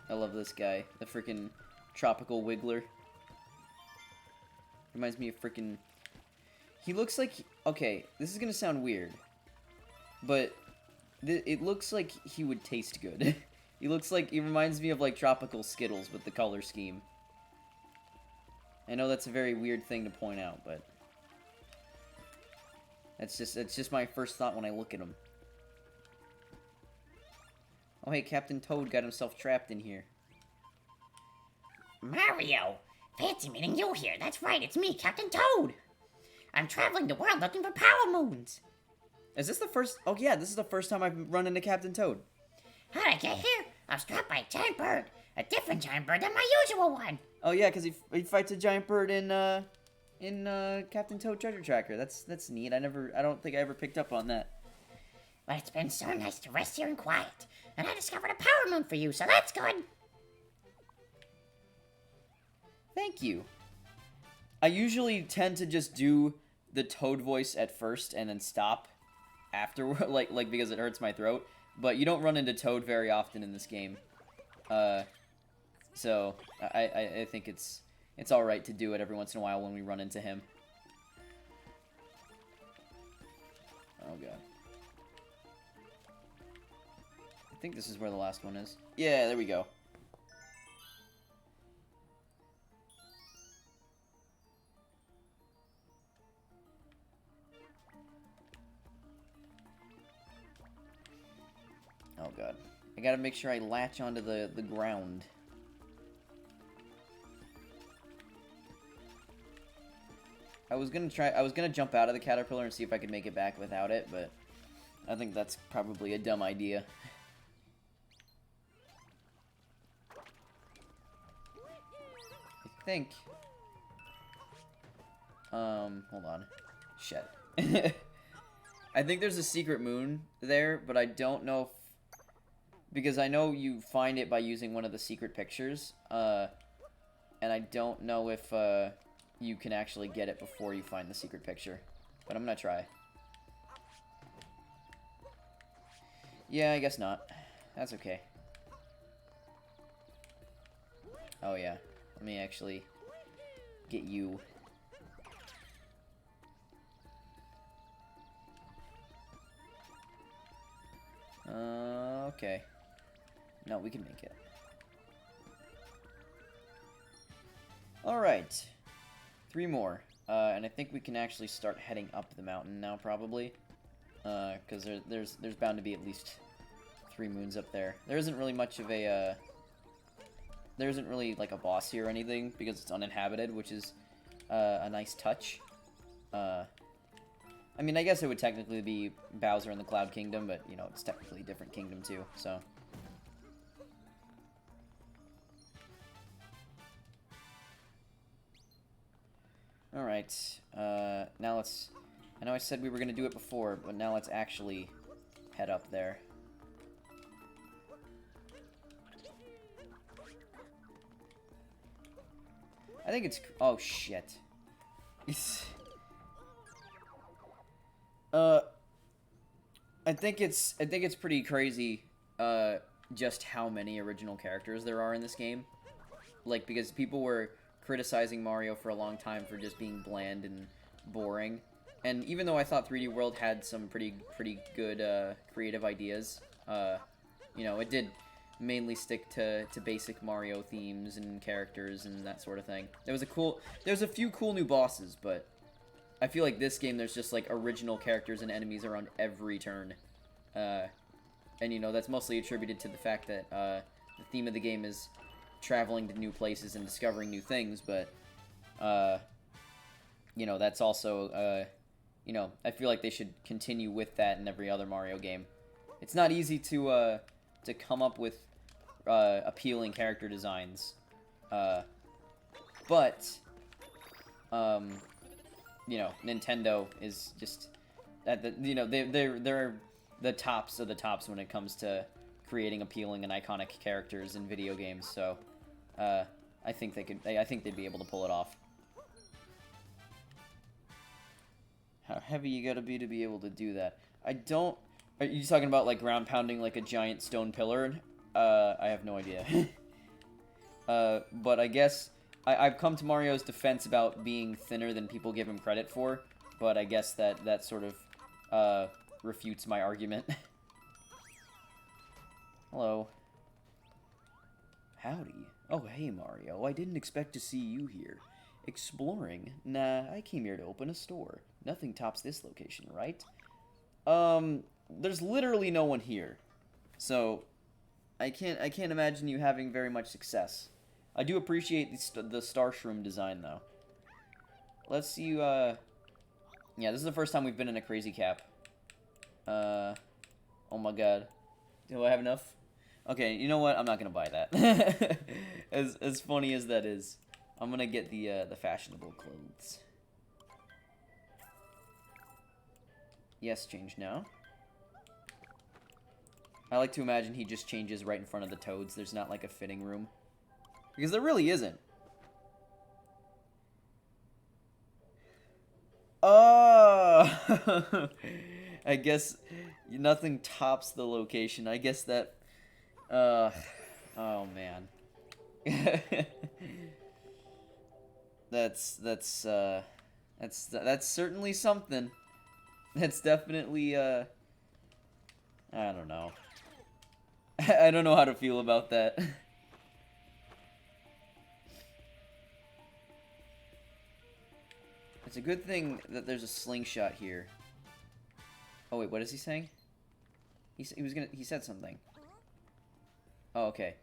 I love this guy, the freaking tropical wiggler. Reminds me of freaking... He looks like... Okay, this is gonna sound weird, but it looks like he would taste good. He looks like... He reminds me of, like, tropical Skittles with the color scheme. I know that's a very weird thing to point out, but... It's just my first thought when I look at him. Oh, hey, Captain Toad got himself trapped in here. Mario! Fancy meeting you here. That's right, it's me, Captain Toad! I'm traveling the world looking for power moons. Is this the first... Oh, yeah, this is the first time I've run into Captain Toad. How'd I get here? I was trapped by a giant bird. A different giant bird than my usual one. Oh, yeah, because he fights a giant bird in Captain Toad Treasure Tracker. That's neat. I don't think I ever picked up on that. But it's been so nice to rest here in quiet. And I discovered a power moon for you, so that's good. Thank you. I usually tend to just do the Toad voice at first and then stop afterward, like because it hurts my throat. But you don't run into Toad very often in this game. So I think it's alright to do it every once in a while when we run into him. Oh god. I think this is where the last one is. Yeah, there we go. Oh god. I gotta make sure I latch onto the ground. I was gonna jump out of the caterpillar and see if I could make it back without it, but I think that's probably a dumb idea. I think. Hold on. Shit. I think there's a secret moon there, but I don't know if... Because I know you find it by using one of the secret pictures, and I don't know if, you can actually get it before you find the secret picture. But I'm gonna try. Yeah, I guess not. That's okay. Oh yeah. Let me actually get you. Okay. No, we can make it. Alright. 3 more. And I think we can actually start heading up the mountain now, probably. Because there's bound to be at least 3 moons up there. There isn't really much of a, there isn't really, like, a boss here or anything, because it's uninhabited, which is, a nice touch. I mean, I guess it would technically be Bowser in the Cloud Kingdom, but, you know, it's technically a different kingdom, too, so... Alright, now let's... I know I said we were going to do it before, but now let's actually head up there. I think it's... Oh, shit. I think it's pretty crazy, just how many original characters there are in this game. Like, because people were criticizing Mario for a long time for just being bland and boring. And even though I thought 3D World had some pretty good, creative ideas, you know, it did mainly stick to basic Mario themes and characters and that sort of thing. There's a few cool new bosses, but I feel like this game there's just like original characters and enemies around every turn. And you know, that's mostly attributed to the fact that the theme of the game is traveling to new places and discovering new things, but you know, that's also you know, I feel like they should continue with that in every other Mario game. It's not easy to come up with appealing character designs, but you know, Nintendo is just you know, they're the tops of the tops when it comes to creating appealing and iconic characters in video games. So I think they'd be able to pull it off. How heavy you gotta be to be able to do that? I don't... Are you talking about, like, ground pounding like a giant stone pillar? I have no idea. But I guess... I've come to Mario's defense about being thinner than people give him credit for, but I guess that sort of, refutes my argument. Hello. Howdy. Oh, hey, Mario. I didn't expect to see you here. Exploring? Nah, I came here to open a store. Nothing tops this location, right? There's literally no one here. So, I can't imagine you having very much success. I do appreciate the Star Shroom design, though. Let's see you, yeah, this is the first time we've been in a Crazy Cap. Oh my god. Do I have enough? Okay, you know what? I'm not gonna buy that. As funny as that is. I'm gonna get the fashionable clothes. Yes, change now. I like to imagine he just changes right in front of the Toads. There's not like a fitting room. Because there really isn't. I guess nothing tops the location. I guess that. Uh, oh man. That's certainly something. That's definitely I don't know. I don't know how to feel about that. It's a good thing that there's a slingshot here. Oh wait, what is he saying? He said something. Oh, okay.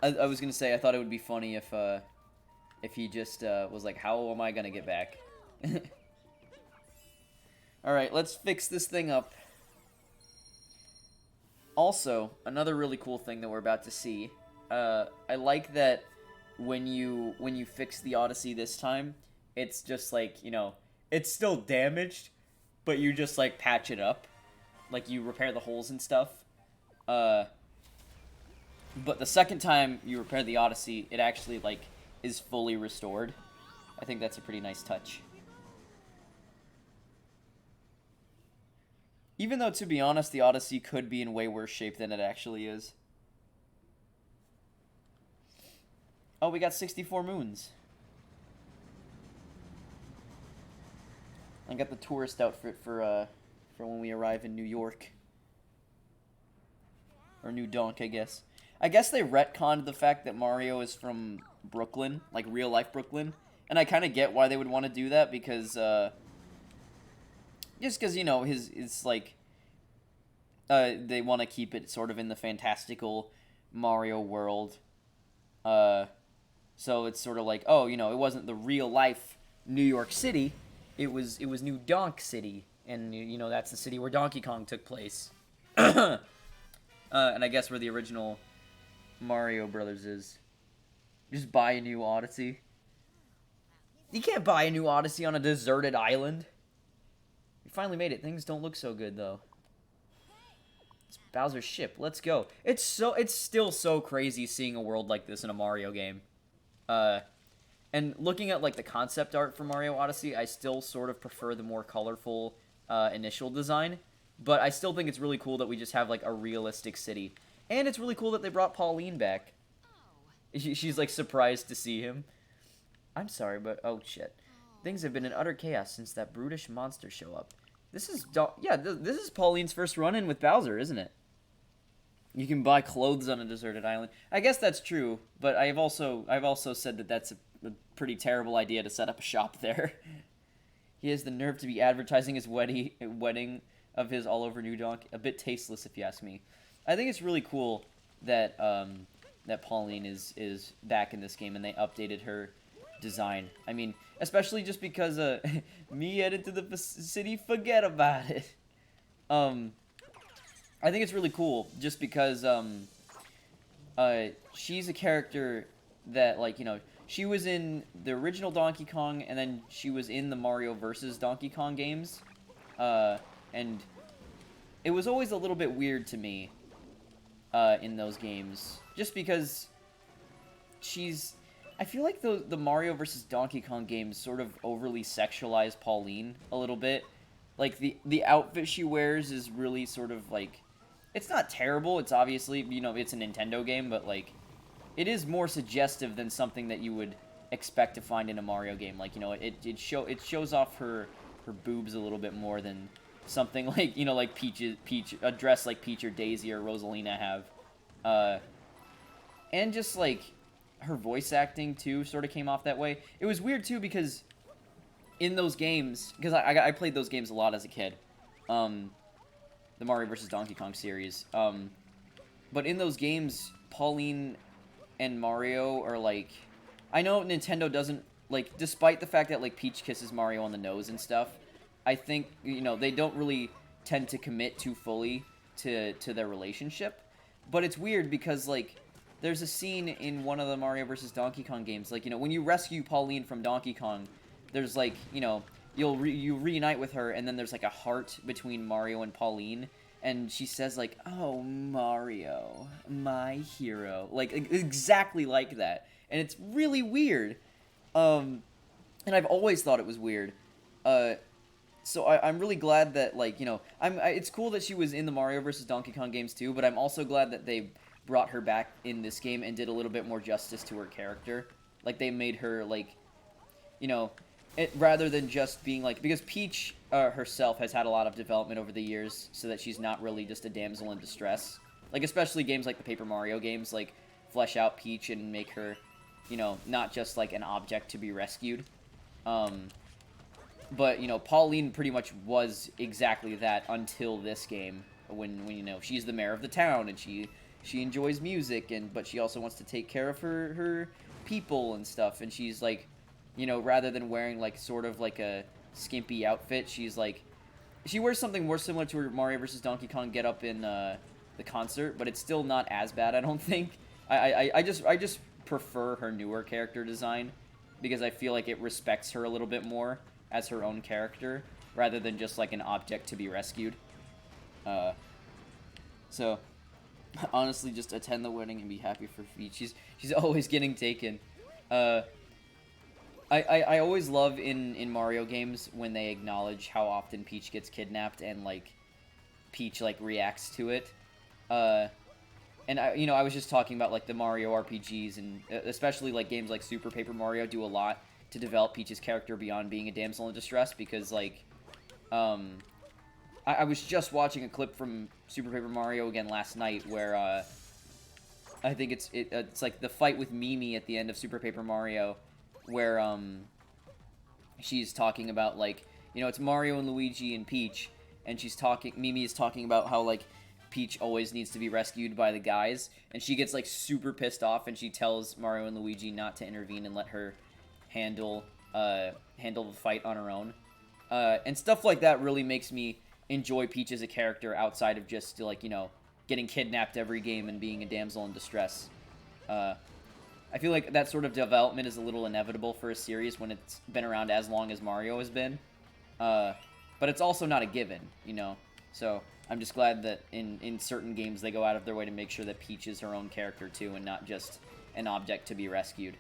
I was gonna say I thought it would be funny if he just was like, how am I gonna get back? Alright, let's fix this thing up. Also, another really cool thing that we're about to see. I like that when you fix the Odyssey this time, it's just like, you know, it's still damaged, but you just like patch it up. Like you repair the holes and stuff. But the second time you repair the Odyssey, it actually like is fully restored. I think that's a pretty nice touch. Even though, to be honest, the Odyssey could be in way worse shape than it actually is. Oh, we got 64 moons. I got the tourist outfit for when we arrive in New York. Or New Donk, I guess. I guess they retconned the fact that Mario is from Brooklyn, like real-life Brooklyn. And I kind of get why they would want to do that, because, just because, you know, it's like, they want to keep it sort of in the fantastical Mario world. So it's sort of like, oh, you know, it wasn't the real-life New York City. It was New Donk City, and you know that's the city where Donkey Kong took place, and I guess where the original Mario Brothers is. Just buy a new Odyssey. You can't buy a new Odyssey on a deserted island. We finally made it. Things don't look so good though. It's Bowser's ship. Let's go. It's still so crazy seeing a world like this in a Mario game. And looking at, like, the concept art for Mario Odyssey, I still sort of prefer the more colorful initial design. But I still think it's really cool that we just have, like, a realistic city. And it's really cool that they brought Pauline back. She's, like, surprised to see him. I'm sorry, but... Oh, shit. Things have been in utter chaos since that brutish monster show up. This is... Yeah, this is Pauline's first run-in with Bowser, isn't it? You can buy clothes on a deserted island. I guess that's true, but I've also said that that's a pretty terrible idea to set up a shop there. He has the nerve to be advertising his wedding of his all over New Donk. A bit tasteless, if you ask me. I think it's really cool that that Pauline is back in this game and they updated her design. I mean, especially just because me headed to the city, forget about it. I think it's really cool just because she's a character that, like, you know, she was in the original Donkey Kong, and then she was in the Mario vs. Donkey Kong games. And it was always a little bit weird to me in those games. Just because I feel like the Mario vs. Donkey Kong games sort of overly sexualize Pauline a little bit. Like, the outfit she wears is really sort of, like... It's not terrible. It's obviously, you know, it's a Nintendo game, but, like... It is more suggestive than something that you would expect to find in a Mario game. Like, you know, it shows off her boobs a little bit more than something like, you know, like a dress like Peach or Daisy or Rosalina have. And just, like, her voice acting, too, sort of came off that way. It was weird, too, because in those games... Because I played those games a lot as a kid. The Mario vs. Donkey Kong series. But in those games, Pauline and Mario are, like... I know Nintendo doesn't... Like, despite the fact that, like, Peach kisses Mario on the nose and stuff, I think, you know, they don't really tend to commit too fully to their relationship. But it's weird because, like, there's a scene in one of the Mario vs. Donkey Kong games, like, you know, when you rescue Pauline from Donkey Kong, there's, like, you know, you reunite with her, and then there's, like, a heart between Mario and Pauline, and she says, like, "Oh, Mario, my hero." Like, exactly like that. And it's really weird. And I've always thought it was weird. So I'm really glad that, like, you know, it's cool that she was in the Mario vs. Donkey Kong games too, but I'm also glad that they brought her back in this game and did a little bit more justice to her character. Like, they made her, like, you know, rather than just being like, because Peach herself has had a lot of development over the years, so that she's not really just a damsel in distress. Like, especially games like the Paper Mario games, like, flesh out Peach and make her, you know, not just like an object to be rescued. But, you know, Pauline pretty much was exactly that until this game, when you know, she's the mayor of the town, and she enjoys music, but she also wants to take care of her people and stuff, and she's like, you know, rather than wearing like sort of like a skimpy outfit, she's like, she wears something more similar to her Mario vs. Donkey Kong get up in the concert, but it's still not as bad, I don't think. I just prefer her newer character design, because I feel like it respects her a little bit more as her own character, rather than just like an object to be rescued. So, honestly, just attend the wedding and be happy for Peach. She's always getting taken. I always love in Mario games when they acknowledge how often Peach gets kidnapped and, like, Peach, like, reacts to it. And I was just talking about, like, the Mario RPGs, and especially, like, games like Super Paper Mario do a lot to develop Peach's character beyond being a damsel in distress, because, like, I was just watching a clip from Super Paper Mario again last night, where, I think it's like the fight with Mimi at the end of Super Paper Mario, where, she's talking about, like, you know, it's Mario and Luigi and Peach, and Mimi is talking about how, like, Peach always needs to be rescued by the guys, and she gets, like, super pissed off, and she tells Mario and Luigi not to intervene and let her handle the fight on her own. And stuff like that really makes me enjoy Peach as a character outside of just, like, you know, getting kidnapped every game and being a damsel in distress. I feel like that sort of development is a little inevitable for a series when it's been around as long as Mario has been. But it's also not a given, you know? So I'm just glad that in certain games they go out of their way to make sure that Peach is her own character too, and not just an object to be rescued.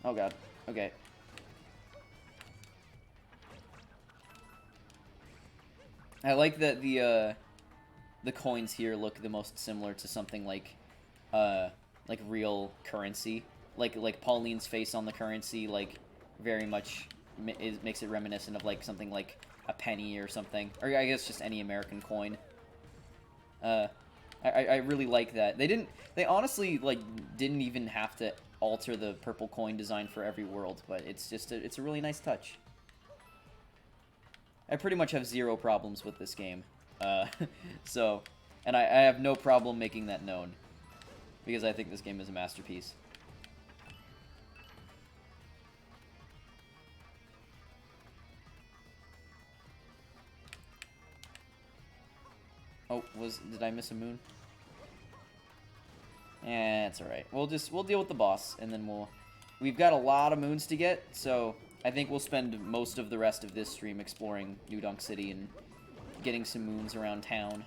Oh god. Okay. I like that the coins here look the most similar to something like real currency. Like Pauline's face on the currency, like, very much makes it reminiscent of, like, something like a penny or something. Or I guess just any American coin. I really like that. They honestly, like, didn't even have to alter the purple coin design for every world, but it's a really nice touch. I pretty much have zero problems with this game. So, and I have no problem making that known, because I think this game is a masterpiece. Oh, did I miss a moon? Eh, it's alright. We'll deal with the boss, and then we've got a lot of moons to get, so I think we'll spend most of the rest of this stream exploring New Donk City and getting some moons around town.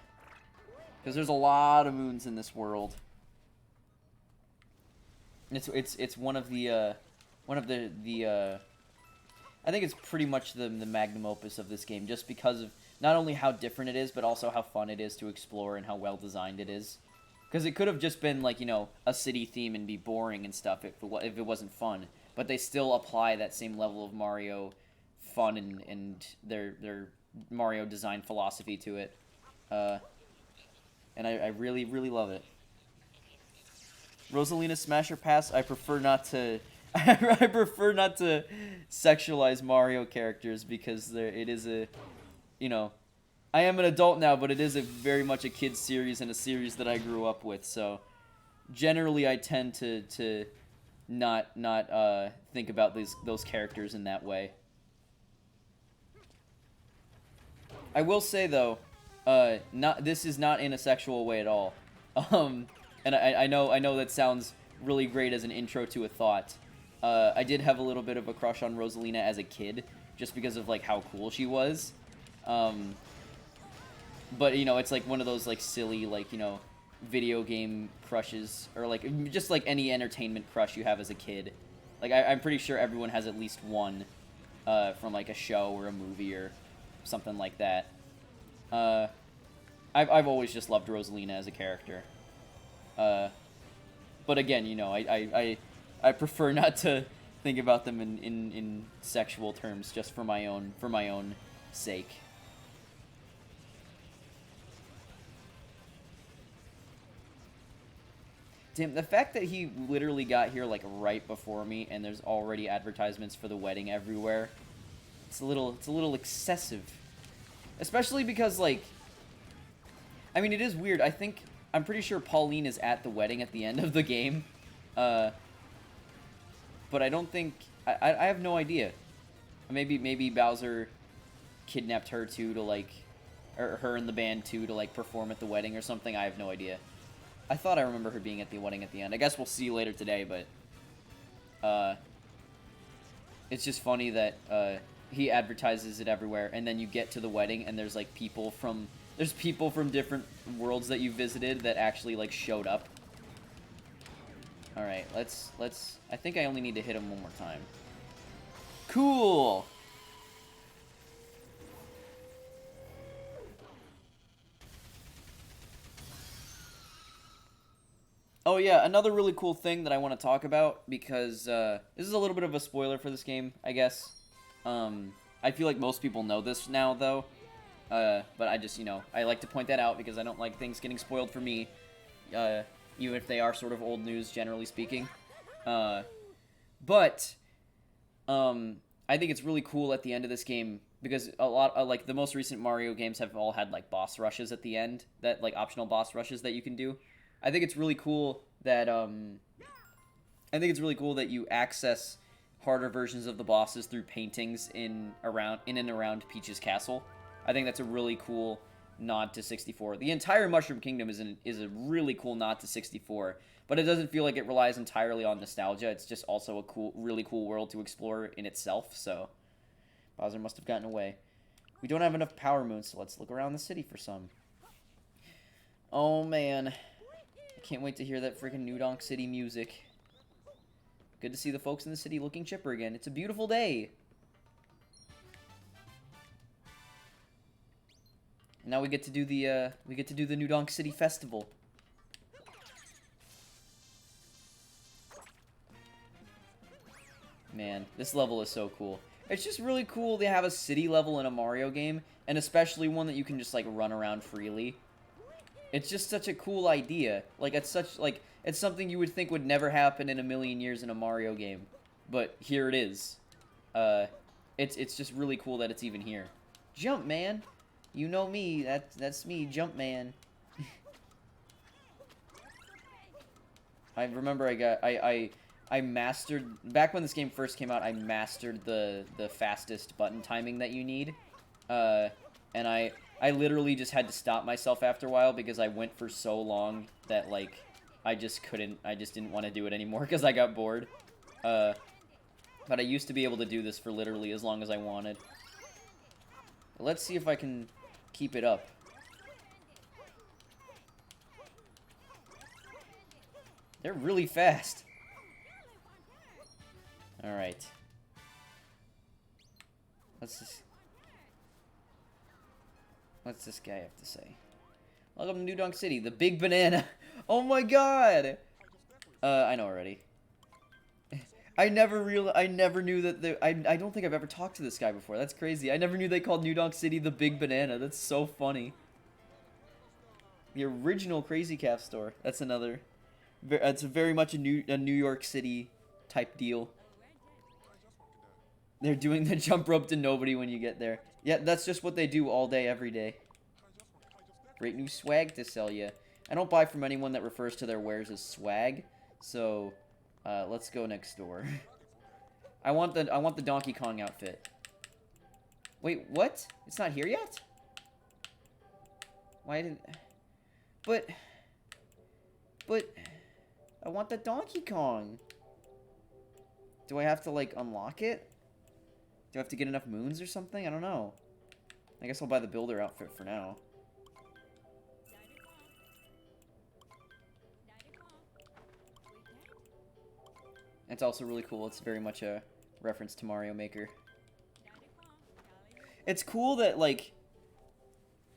Because there's a lot of moons in this world. It's one of the I think it's pretty much the magnum opus of this game, just because of not only how different it is, but also how fun it is to explore and how well designed it is. Because it could have just been, like, you know, a city theme and be boring and stuff if it wasn't fun. But they still apply that same level of Mario fun and their Mario design philosophy to it. And I really, really love it. Rosalina Smasher Pass, I prefer not to... I prefer not to sexualize Mario characters, because it is a... You know... I am an adult now, but it is very much a kid's series and a series that I grew up with, so... Generally, I tend to not think about those characters in that way. I will say, though, this is not in a sexual way at all. And I know that sounds really great as an intro to a thought. I did have a little bit of a crush on Rosalina as a kid, just because of, like, how cool she was. But, you know, it's like one of those, like, silly, like, you know, video game crushes, or, like, just like any entertainment crush you have as a kid. Like, I'm pretty sure everyone has at least one. from like a show or a movie or something like that. I've always just loved Rosalina as a character. But again, you know, I prefer not to think about them in sexual terms just for my own sake. Damn, the fact that he literally got here like right before me and there's already advertisements for the wedding everywhere. It's a little excessive. Especially because like I mean, it is weird. I'm pretty sure Pauline is at the wedding at the end of the game. But I don't think I have no idea. Maybe Bowser kidnapped her too to like or her and the band too to like perform at the wedding or something. I have no idea. I thought I remember her being at the wedding at the end. I guess we'll see later today, but it's just funny that he advertises it everywhere, and then you get to the wedding, and there's like people from different worlds that you visited that actually like showed up. All right, let's. I think I only need to hit him one more time. Cool. Oh yeah, another really cool thing that I want to talk about, because this is a little bit of a spoiler for this game, I guess. I feel like most people know this now, though. But I just, you know, I like to point that out because I don't like things getting spoiled for me, even if they are sort of old news, generally speaking. But I think it's really cool at the end of this game, because a lot, like, the most recent Mario games have all had, like, boss rushes at the end, that, like, optional boss rushes that you can do. I think it's really cool that you access harder versions of the bosses through paintings in and around Peach's castle. I think that's a really cool nod to 64. The entire Mushroom Kingdom is a really cool nod to 64, but it doesn't feel like it relies entirely on nostalgia. It's just also a really cool world to explore in itself. So Bowser must have gotten away. We don't have enough power moons, so let's look around the city for some. Oh man. Can't wait to hear that freaking New Donk City music. Good to see the folks in the city looking chipper again. It's a beautiful day. Now we get to do the New Donk City Festival. Man, this level is so cool. It's just really cool to have a city level in a Mario game, and especially one that you can just like run around freely. It's just such a cool idea. Like, it's something you would think would never happen in a million years in a Mario game. But here it is. It's just really cool that it's even here. Jump, man! You know me, that's me, Jump Man. I remember I mastered, back when this game first came out, I mastered the fastest button timing that you need. And I literally just had to stop myself after a while because I went for so long that, like, I just didn't want to do it anymore because I got bored. But I used to be able to do this for literally as long as I wanted. Let's see if I can keep it up. They're really fast. Alright. What's this guy have to say? Welcome to New Donk City, the big banana. Oh my god! I know already. I never knew that I don't think I've ever talked to this guy before. That's crazy. I never knew they called New Donk City the big banana. That's so funny. The original Crazy Calf store. That's another. It's very much a New York City type deal. They're doing the jump rope to nobody when you get there. Yeah, that's just what they do all day, every day. Great new swag to sell you. I don't buy from anyone that refers to their wares as swag, so let's go next door. I want the Donkey Kong outfit. Wait, what? It's not here yet? Why didn't? But I want the Donkey Kong. Do I have to like unlock it? Do I have to get enough moons or something? I don't know. I guess I'll buy the builder outfit for now. It's also really cool. It's very much a reference to Mario Maker. It's cool that like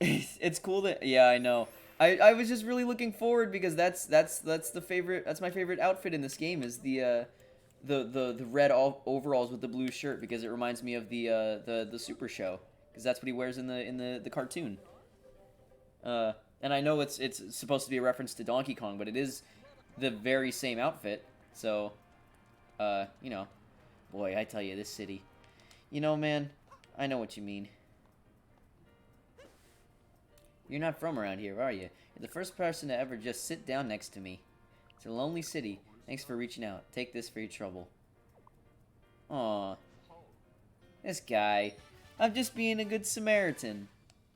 it's cool that yeah, I know. I was just really looking forward because that's my favorite outfit in this game is the red overalls with the blue shirt because it reminds me of the Super Show because that's what he wears in the cartoon. And I know it's supposed to be a reference to Donkey Kong, but it is the very same outfit. So, you know, boy, I tell you, this city. You know, man, I know what you mean. You're not from around here, are you? You're the first person to ever just sit down next to me. It's a lonely city. Thanks for reaching out. Take this for your trouble. Aw. This guy. I'm just being a good Samaritan.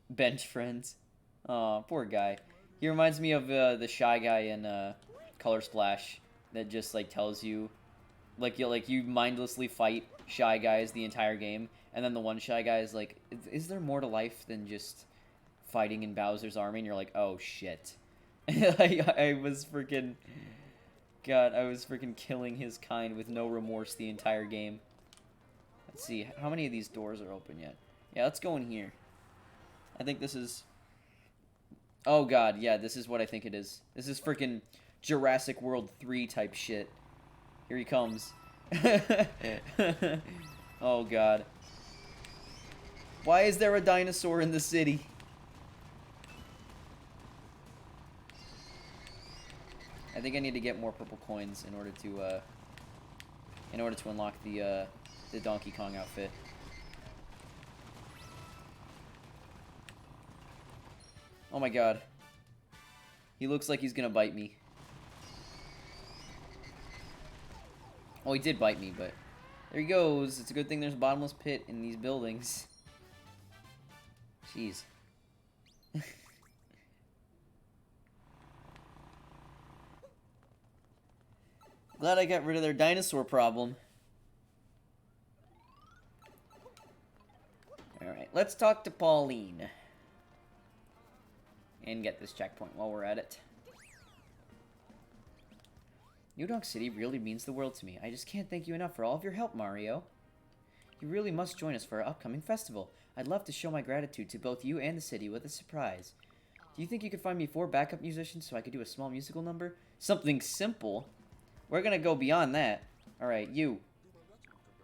Bench friends. Aw, poor guy. He reminds me of the shy guy in Color Splash that just like tells you like you mindlessly fight shy guys the entire game, and then the one shy guy is like, is there more to life than just fighting in Bowser's army? And you're like, oh shit. I was freaking God, I was freaking killing his kind with no remorse the entire game. Let's see, how many of these doors are open yet? Yeah, let's go in here. I think this is... Oh god, yeah, this is what I think it is. This is freaking Jurassic World 3 type shit. Here he comes. Oh god. Why is there a dinosaur in the city? I think I need to get more purple coins in order to unlock the Donkey Kong outfit. Oh my god. He looks like he's gonna bite me. Oh, he did bite me, but there he goes. It's a good thing there's a bottomless pit in these buildings. Jeez. Glad I got rid of their dinosaur problem. Alright, let's talk to Pauline. And get this checkpoint while we're at it. New Donk City really means the world to me. I just can't thank you enough for all of your help, Mario. You really must join us for our upcoming festival. I'd love to show my gratitude to both you and the city with a surprise. Do you think you could find me 4 backup musicians so I could do a small musical number? Something simple? We're gonna go beyond that. Alright, you.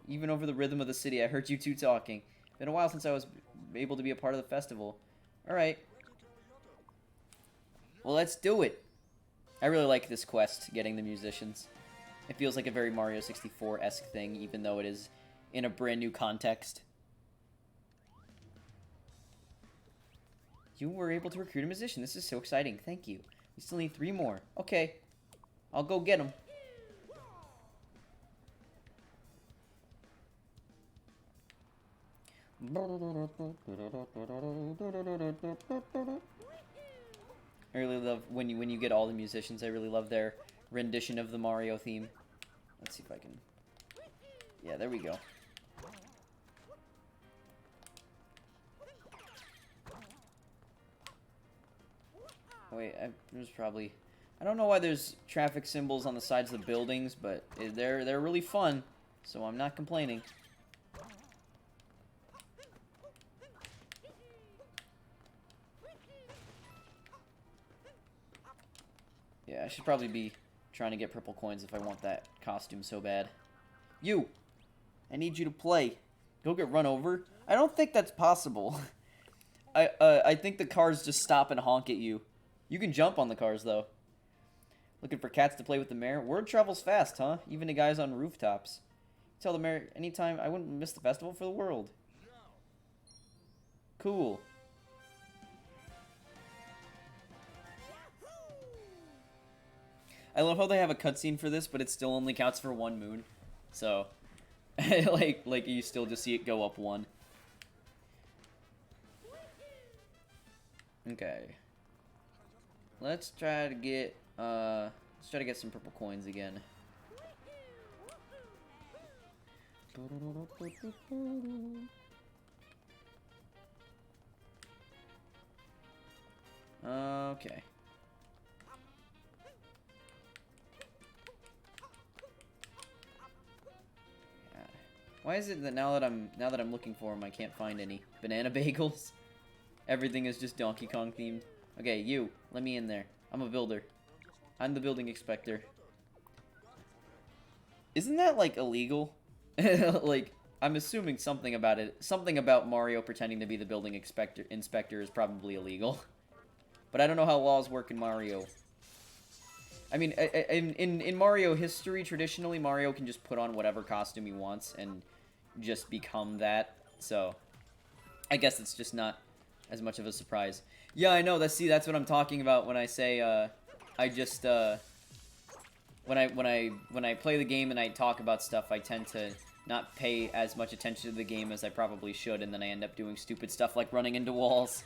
Even over the rhythm of the city, I heard you two talking. Been a while since I was able to be a part of the festival. Alright. Well, let's do it. I really like this quest, getting the musicians. It feels like a very Mario 64-esque thing, even though it is in a brand new context. You were able to recruit a musician. This is so exciting. Thank you. We still need 3 more. Okay. I'll go get them. I really love when you get all the musicians. I really love their rendition of the Mario theme. Let's see if I can... Yeah, there we go. Wait, there's probably... I don't know why there's traffic symbols on the sides of the buildings, but they're really fun, so I'm not complaining. Yeah, I should probably be trying to get purple coins if I want that costume so bad. You! I need you to play. Go get run over? I don't think that's possible. I think the cars just stop and honk at you. You can jump on the cars, though. Looking for cats to play with the mayor? Word travels fast, huh? Even to guys on rooftops. Tell the mayor anytime. I wouldn't miss the festival for the world. Cool. I love how they have a cutscene for this, but it still only counts for 1 moon. So, like you still just see it go up 1. Okay. Let's try to get some purple coins again. Okay. Why is it that now that I'm looking for them, I can't find any banana bagels? Everything is just Donkey Kong themed. Okay, you, let me in there. I'm a builder. I'm the building inspector. Isn't that like illegal? Like, I'm assuming something about it. Something about Mario pretending to be the building inspector is probably illegal. But I don't know how laws work in Mario. I mean, in Mario history, traditionally, Mario can just put on whatever costume he wants and just become that. So, I guess it's just not as much of a surprise. Yeah, I know. That's what I'm talking about when I say, I just, when I play the game and I talk about stuff, I tend to not pay as much attention to the game as I probably should, and then I end up doing stupid stuff like running into walls.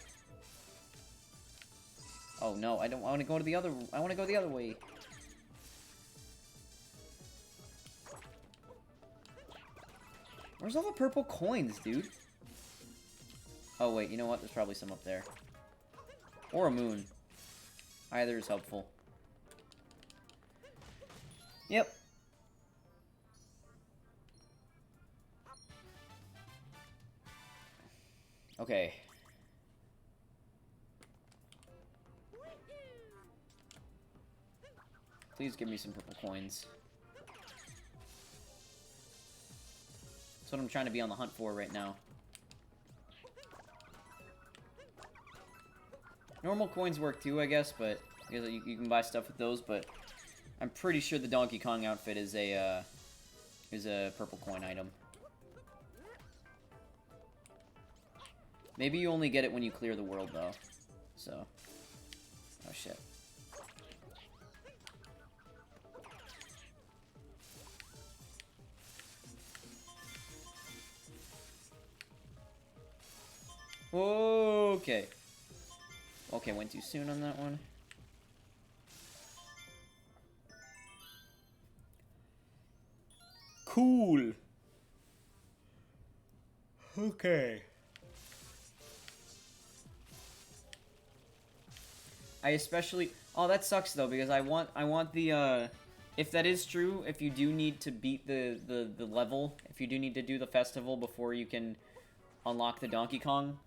Oh no, I want to go the other way. Where's all the purple coins, dude? Oh wait, you know what? There's probably some up there. Or a moon. Either is helpful. Yep. Okay. Please give me some purple coins. That's what I'm trying to be on the hunt for right now. Normal coins work too, I guess, but you can buy stuff with those, but I'm pretty sure the Donkey Kong outfit is a purple coin item. Maybe you only get it when you clear the world, though. So. Oh, shit. Okay. Okay, went too soon on that one. Cool. Okay. I especially... Oh, that sucks, though, because I want the, if that is true, if you do need to beat the level, if you do need to do the festival before you can unlock the Donkey Kong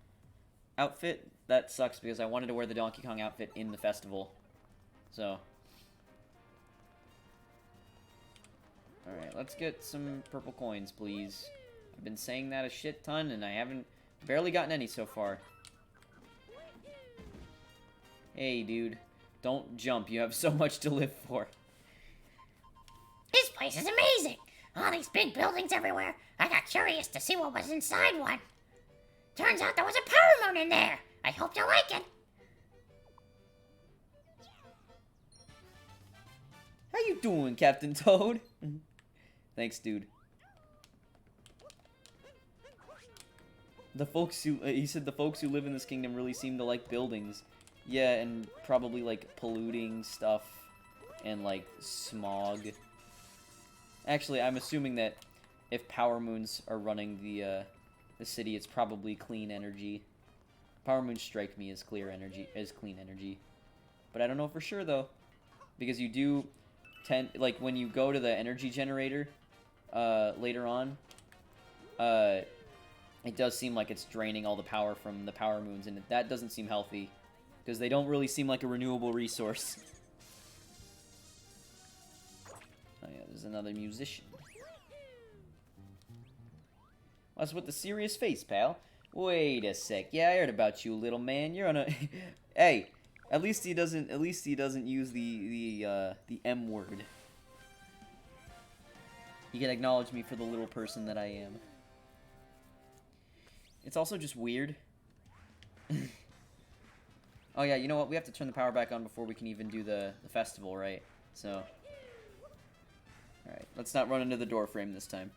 outfit, that sucks, because I wanted to wear the Donkey Kong outfit in the festival. So... Alright, let's get some purple coins, please. I've been saying that a shit ton, and I haven't barely gotten any so far. Hey, dude. Don't jump. You have so much to live for. This place is amazing! All these big buildings everywhere. I got curious to see what was inside one. Turns out there was a power moon in there. I hope you like it. How you doing, Captain Toad? Thanks, dude. The folks who, he said the folks who live in this kingdom really seem to like buildings. Yeah, and probably like polluting stuff and like smog. Actually, I'm assuming that if power moons are running the city, it's probably clean energy. Power moons strike me as clean energy. But I don't know for sure though, because you do tend, like when you go to the energy generator later on, it does seem like it's draining all the power from the power moons, and that doesn't seem healthy, because they don't really seem like a renewable resource. Oh yeah, there's another musician. What's with the serious face, pal? Wait a sec. Yeah, I heard about you, little man. You're on a... Hey, at least he doesn't use the M word. He can acknowledge me for the little person that I am. It's also just weird. Oh yeah, you know what? We have to turn the power back on before we can even do the festival, right? So... Alright, let's not run into the door frame this time.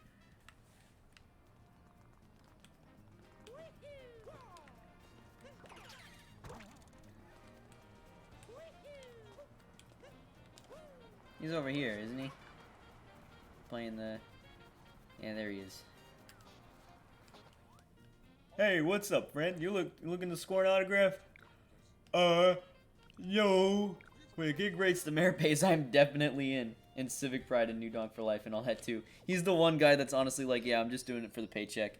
He's over here, isn't he? Playing the... Yeah, there he is. Hey, what's up, friend? You looking to score an autograph? Yo. When a gig rates the mayor pays, I'm definitely in. and Civic Pride and New Donk for Life and all that too. He's the one guy that's honestly like, yeah, I'm just doing it for the paycheck.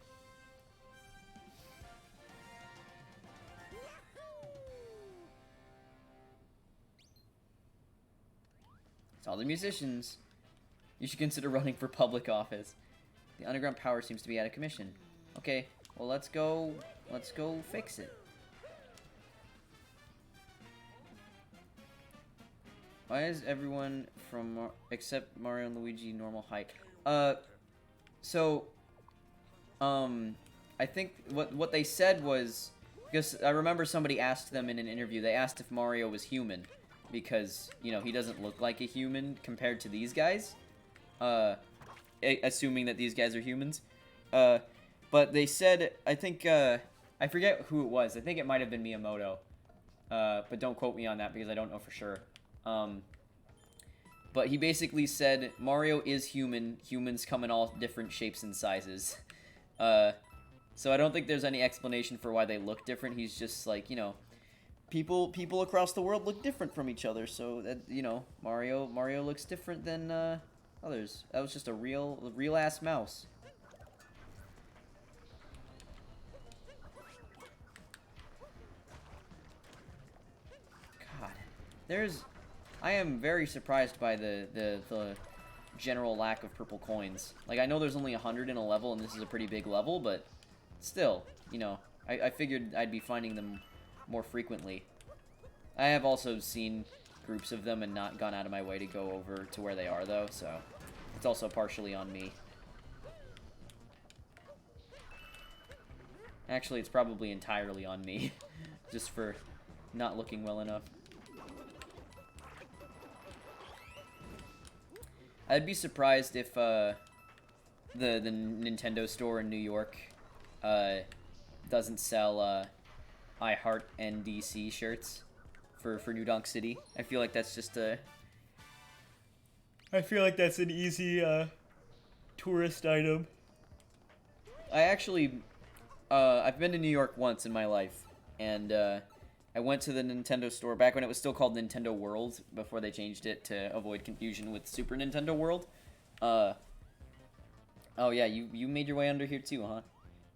It's all the musicians. You should consider running for public office. The underground power seems to be out of commission. Okay, well let's go fix it. Why is everyone from except Mario and Luigi normal height? I think what they said was, because I remember somebody asked them in an interview, they asked if Mario was human, because, you know, he doesn't look like a human compared to these guys, assuming that these guys are humans, but they said, I think, I forget who it was, I think it might have been Miyamoto, but don't quote me on that because I don't know for sure. But he basically said Mario is human. Humans come in all different shapes and sizes. So I don't think there's any explanation for why they look different. He's just like, you know, people across the world look different from each other. So that, you know, Mario looks different than others. That was just a real ass mouse. God, I am very surprised by the general lack of purple coins. Like, I know there's only 100 in a level, and this is a pretty big level, but still, you know, I figured I'd be finding them more frequently. I have also seen groups of them and not gone out of my way to go over to where they are, though, so it's also partially on me. Actually, it's probably entirely on me, just for not looking well enough. I'd be surprised if the Nintendo store in New York doesn't sell I Heart NDC shirts for New Donk City. I feel like that's just I feel like that's an easy tourist item. I actually I've been to New York once in my life, and I went to the Nintendo store back when it was still called Nintendo World, before they changed it to avoid confusion with Super Nintendo World. Oh yeah, you made your way under here too, huh?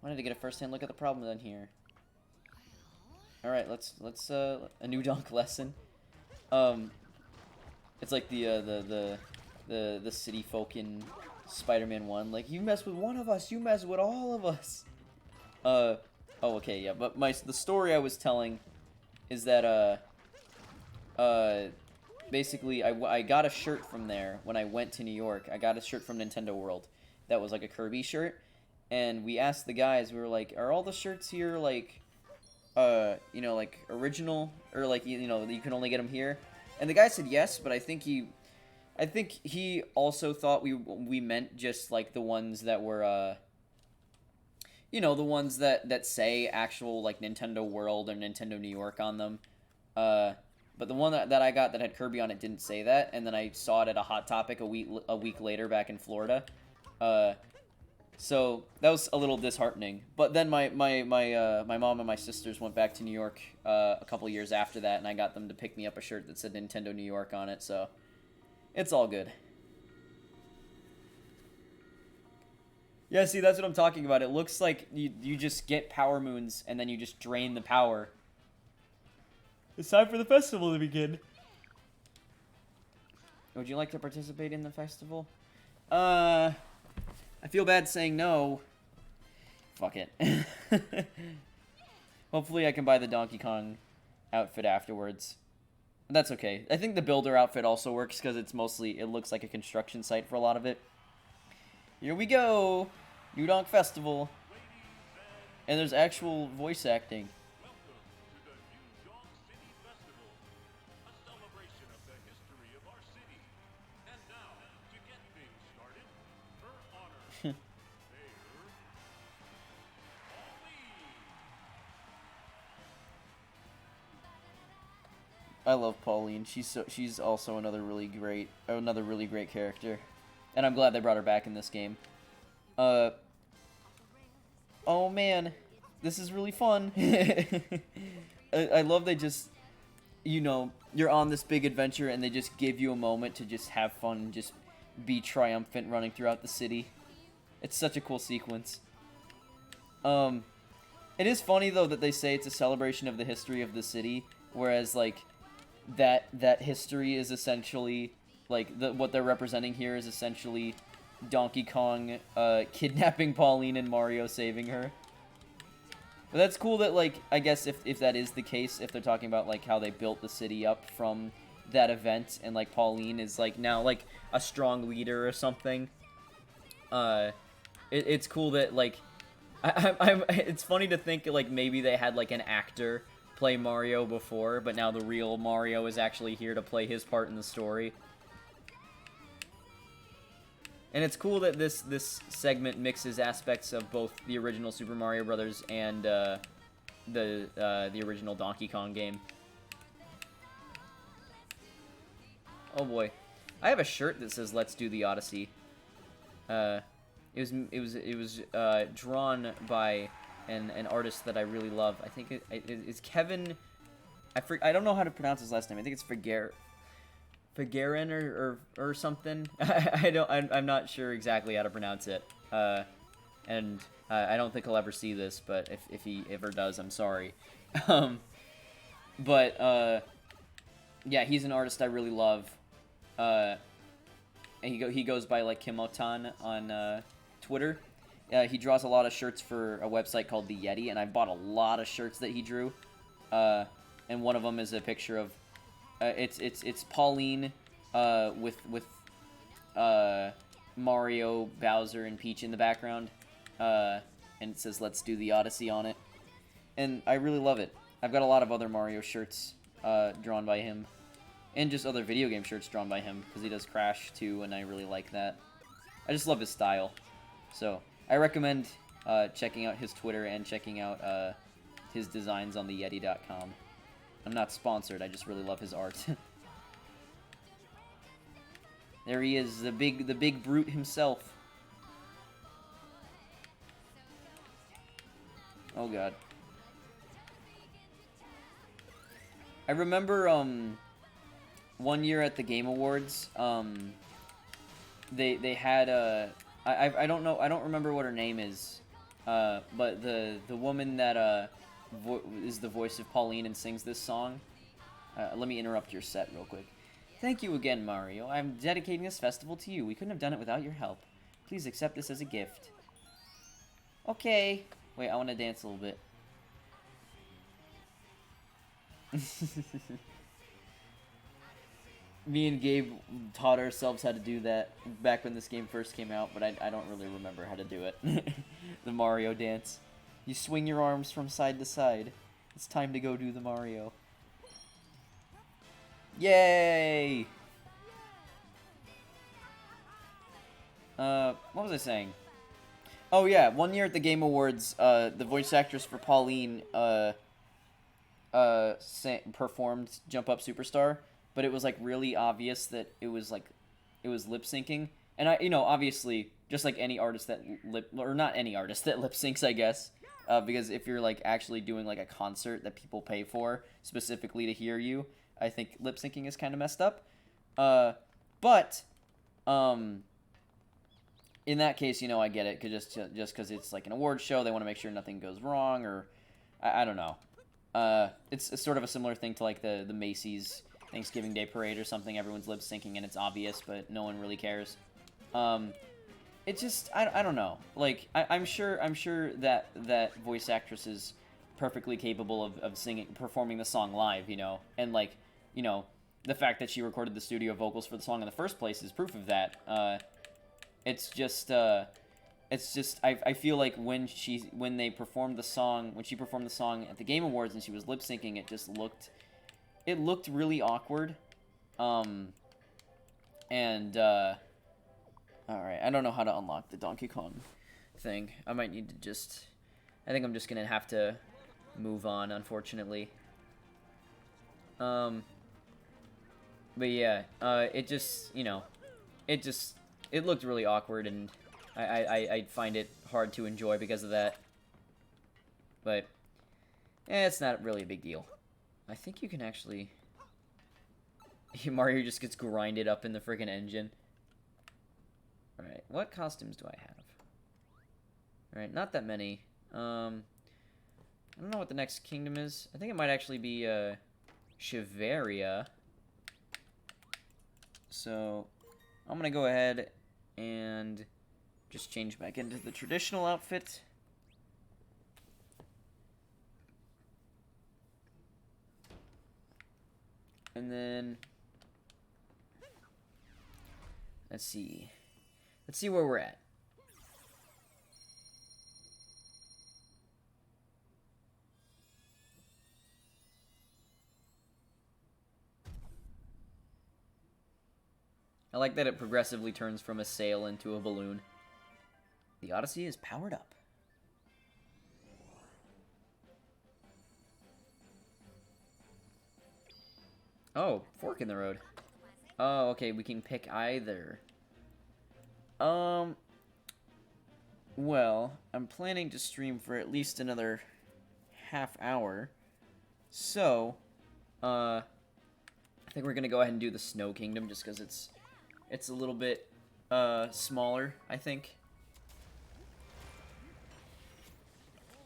Wanted to get a first-hand look at the problem done here. All right, let's a New Donk lesson. It's like the city folk in Spider-Man 1. Like, you mess with one of us, you mess with all of us. Oh, okay, yeah, but the story I was telling is that, basically, I got a shirt from there when I went to New York. I got a shirt from Nintendo World that was, like, a Kirby shirt, and we asked the guys, we were like, are all the shirts here, like, you know, like, original, or, like, you know, you can only get them here? And the guy said yes, but I think he also thought we meant just, like, the ones that were, you know, the ones that say actual, like, Nintendo World or Nintendo New York on them. But the one that I got that had Kirby on it didn't say that, and then I saw it at a Hot Topic a week later back in Florida. So that was a little disheartening. But then my mom and my sisters went back to New York a couple years after that, and I got them to pick me up a shirt that said Nintendo New York on it, so it's all good. Yeah, see, that's what I'm talking about. It looks like you just get power moons, and then you just drain the power. It's time for the festival to begin. Would you like to participate in the festival? I feel bad saying no. Fuck it. Hopefully I can buy the Donkey Kong outfit afterwards. That's okay. I think the builder outfit also works because it looks like a construction site for a lot of it. Here we go! New Donk Festival. And there's actual voice acting. I love Pauline. She's also another really great character, and I'm glad they brought her back in this game. Oh man, this is really fun. I love they just you know, you're on this big adventure and they just give you a moment to just have fun and just be triumphant running throughout the city. It's such a cool sequence. It is funny though that they say it's a celebration of the history of the city, whereas like that history is essentially like what they're representing here is essentially Donkey Kong kidnapping Pauline and Mario saving her. But that's cool that, like, I guess if that is the case, if they're talking about, like, how they built the city up from that event, and, like, Pauline is, like, now, like, a strong leader or something. It's cool that, like, it's funny to think, like, maybe they had, like, an actor play Mario before, but now the real Mario is actually here to play his part in the story. And it's cool that this segment mixes aspects of both the original Super Mario Brothers and the original Donkey Kong game. Oh boy, I have a shirt that says "Let's do the Odyssey." It was drawn by an artist that I really love. I think it's Kevin. I don't know how to pronounce his last name. I think it's Figuerin or something. I'm not sure exactly how to pronounce it. And I don't think he'll ever see this, but if he ever does, I'm sorry. Yeah, he's an artist I really love. And he goes by like Kimotan on Twitter. He draws a lot of shirts for a website called The Yeti, and I bought a lot of shirts that he drew. And one of them is a picture of it's Pauline with Mario, Bowser, and Peach in the background, and it says "Let's do the Odyssey" on it, and I really love it. I've got a lot of other Mario shirts drawn by him, and just other video game shirts drawn by him because he does Crash too, and I really like that. I just love his style, so I recommend checking out his Twitter and checking out his designs on theyeti.com. I'm not sponsored, I just really love his art. There he is, the big brute himself. Oh god. I remember one year at the Game Awards, they had I don't know, I don't remember what her name is, but the woman that is the voice of Pauline and sings this song. Let me interrupt your set real quick. Thank you again, Mario. I'm dedicating this festival to you. We couldn't have done it without your help. Please accept this as a gift. Okay. Wait, I want to dance a little bit. Me and Gabe taught ourselves how to do that back when this game first came out, but I don't really remember how to do it. The Mario dance. You swing your arms from side to side. It's time to go do the Mario. Yay! What was I saying? Oh yeah, one year at the Game Awards, the voice actress for Pauline, performed Jump Up Superstar, but it was like really obvious that it was lip syncing. And obviously, just like any artist that not any artist that lip syncs, I guess. Because if you're like actually doing like a concert that people pay for specifically to hear you, I think lip syncing is kind of messed up. But in that case, I get it, just because it's like an award show, they want to make sure nothing goes wrong, or I don't know. It's sort of a similar thing to like the Macy's Thanksgiving Day Parade or something. Everyone's lip syncing and it's obvious, but no one really cares. It just I don't know. Like I'm sure that voice actress is perfectly capable of performing the song live, and like the fact that she recorded the studio vocals for the song in the first place is proof of that. It's just I feel like when she performed the song at the Game Awards and she was lip syncing, it looked really awkward. Alright, I don't know how to unlock the Donkey Kong thing. I might need to I think I'm just gonna have to move on, unfortunately. But yeah, it looked really awkward, and I find it hard to enjoy because of that. But, it's not really a big deal. I think you can actually... Mario just gets grinded up in the freaking engine. Alright, what costumes do I have? Alright, not that many. I don't know what the next kingdom is. I think it might actually be, Shiveria. So, I'm gonna go ahead and just change back into the traditional outfit. And then, let's see where we're at. I like that it progressively turns from a sail into a balloon. The Odyssey is powered up. Oh, fork in the road. Oh, okay, we can pick either. Well, I'm planning to stream for at least another half hour. So, I think we're gonna go ahead and do the Snow Kingdom just because it's a little bit, smaller, I think.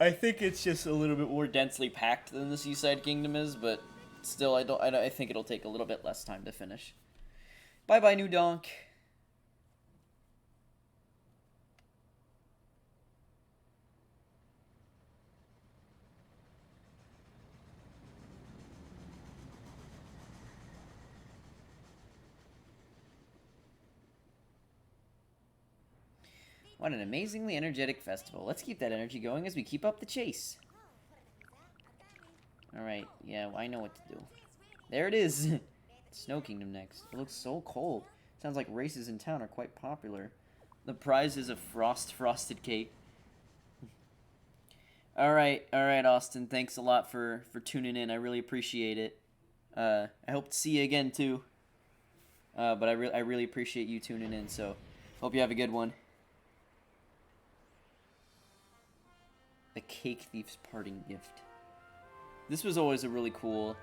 I think it's just a little bit more densely packed than the Seaside Kingdom is, but still, I think it'll take a little bit less time to finish. Bye-bye, new donk. What an amazingly energetic festival. Let's keep that energy going as we keep up the chase. Alright, yeah, well, I know what to do. There it is! Snow Kingdom next. It looks so cold. Sounds like races in town are quite popular. The prize is a frosted cake. Alright, Austin. Thanks a lot for tuning in. I really appreciate it. I hope to see you again, too. But I really appreciate you tuning in, so hope you have a good one. The Cake Thief's Parting Gift. This was always a really cool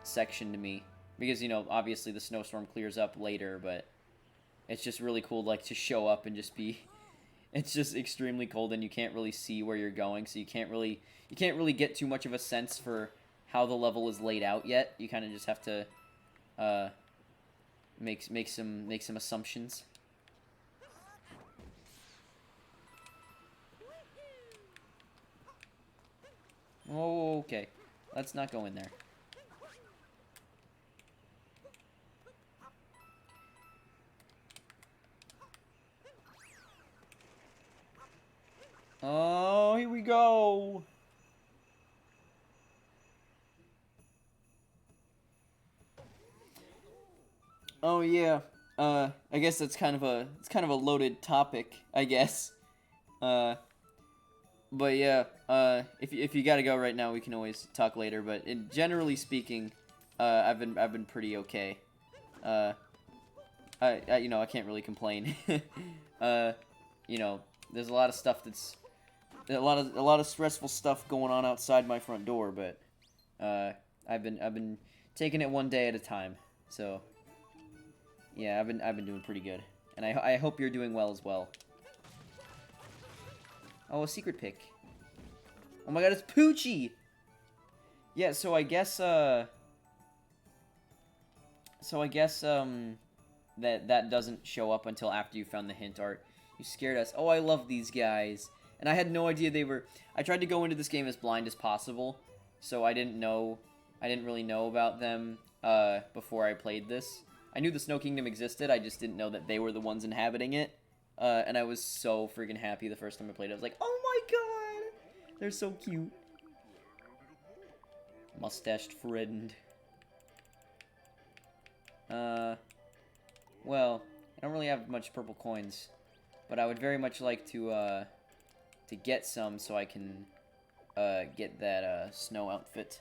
section to me. Because, you know, obviously the snowstorm clears up later, but it's just really cool, like, to show up and just be... It's just extremely cold and you can't really see where you're going, so you can't really get too much of a sense for how the level is laid out yet. You kind of just have to make some assumptions. Oh, okay. Let's not go in there. Oh, here we go. Oh yeah. I guess that's kind of a loaded topic, I guess. But yeah, if you gotta go right now, we can always talk later. But generally speaking, I've been pretty okay. You know, I can't really complain. You know, there's a lot of stuff that's a lot of stressful stuff going on outside my front door, but I've been taking it one day at a time. So yeah, I've been doing pretty good, and I hope you're doing well as well. Oh, a secret pick. Oh my god, it's Poochie! Yeah, so I guess, that doesn't show up until after you found the hint art. You scared us. Oh, I love these guys. And I had no idea they were... I tried to go into this game as blind as possible, so I didn't really know about them, before I played this. I knew the Snow Kingdom existed, I just didn't know that they were the ones inhabiting it. And I was so freaking happy the first time I played it. I was like, oh my god! They're so cute. Mustached friend. Well, I don't really have much purple coins. But I would very much like to get some so I can, get that, snow outfit.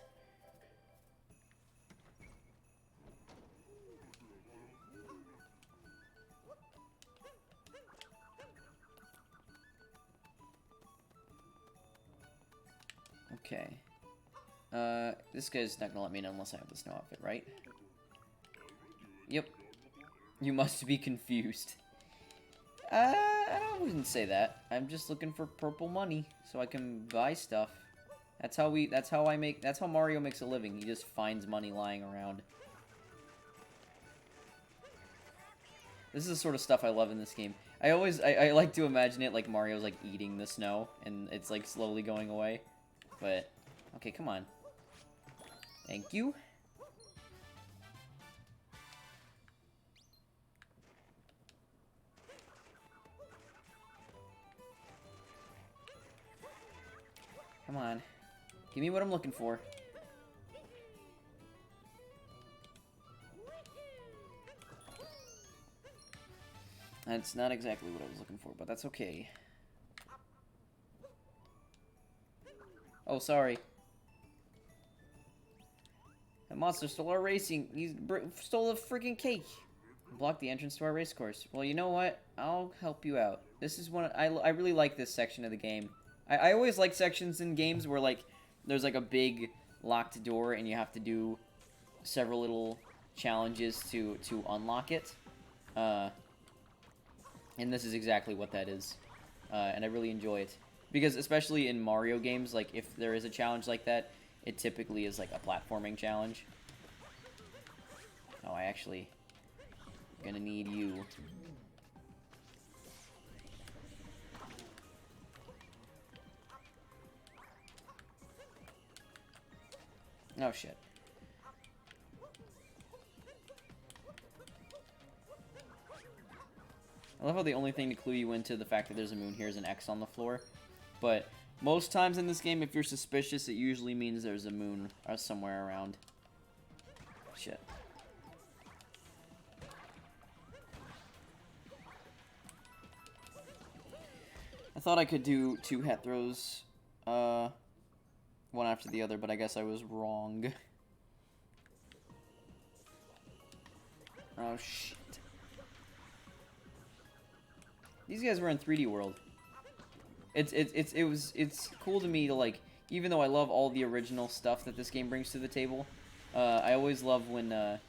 Okay. This guy's not gonna let me in unless I have the snow outfit, right? Yep. You must be confused. I wouldn't say that. I'm just looking for purple money so I can buy stuff. That's how Mario makes a living. He just finds money lying around. This is the sort of stuff I love in this game. I like to imagine it like Mario's like eating the snow and it's like slowly going away. But okay, come on. Thank you. Come on. Give me what I'm looking for. That's not exactly what I was looking for, but that's okay. Oh, sorry. That monster stole our racing. He stole a freaking cake. Blocked the entrance to our race course. Well, you know what? I'll help you out. This is one... I really like this section of the game. I always like sections in games where, like, there's, like, a big locked door and you have to do several little challenges to unlock it. And this is exactly what that is. And I really enjoy it. Because especially in Mario games, like, if there is a challenge like that, it typically is, like, a platforming challenge. Oh, I actually... gonna need you. Oh, shit. I love how the only thing to clue you into the fact that there's a moon here is an X on the floor. But most times in this game, if you're suspicious, it usually means there's a moon somewhere around. Shit. I thought I could do 2 hat throws, one after the other, but I guess I was wrong. Oh, shit. These guys were in 3D World. It's cool to me to, like, even though I love all the original stuff that this game brings to the table, I always love when,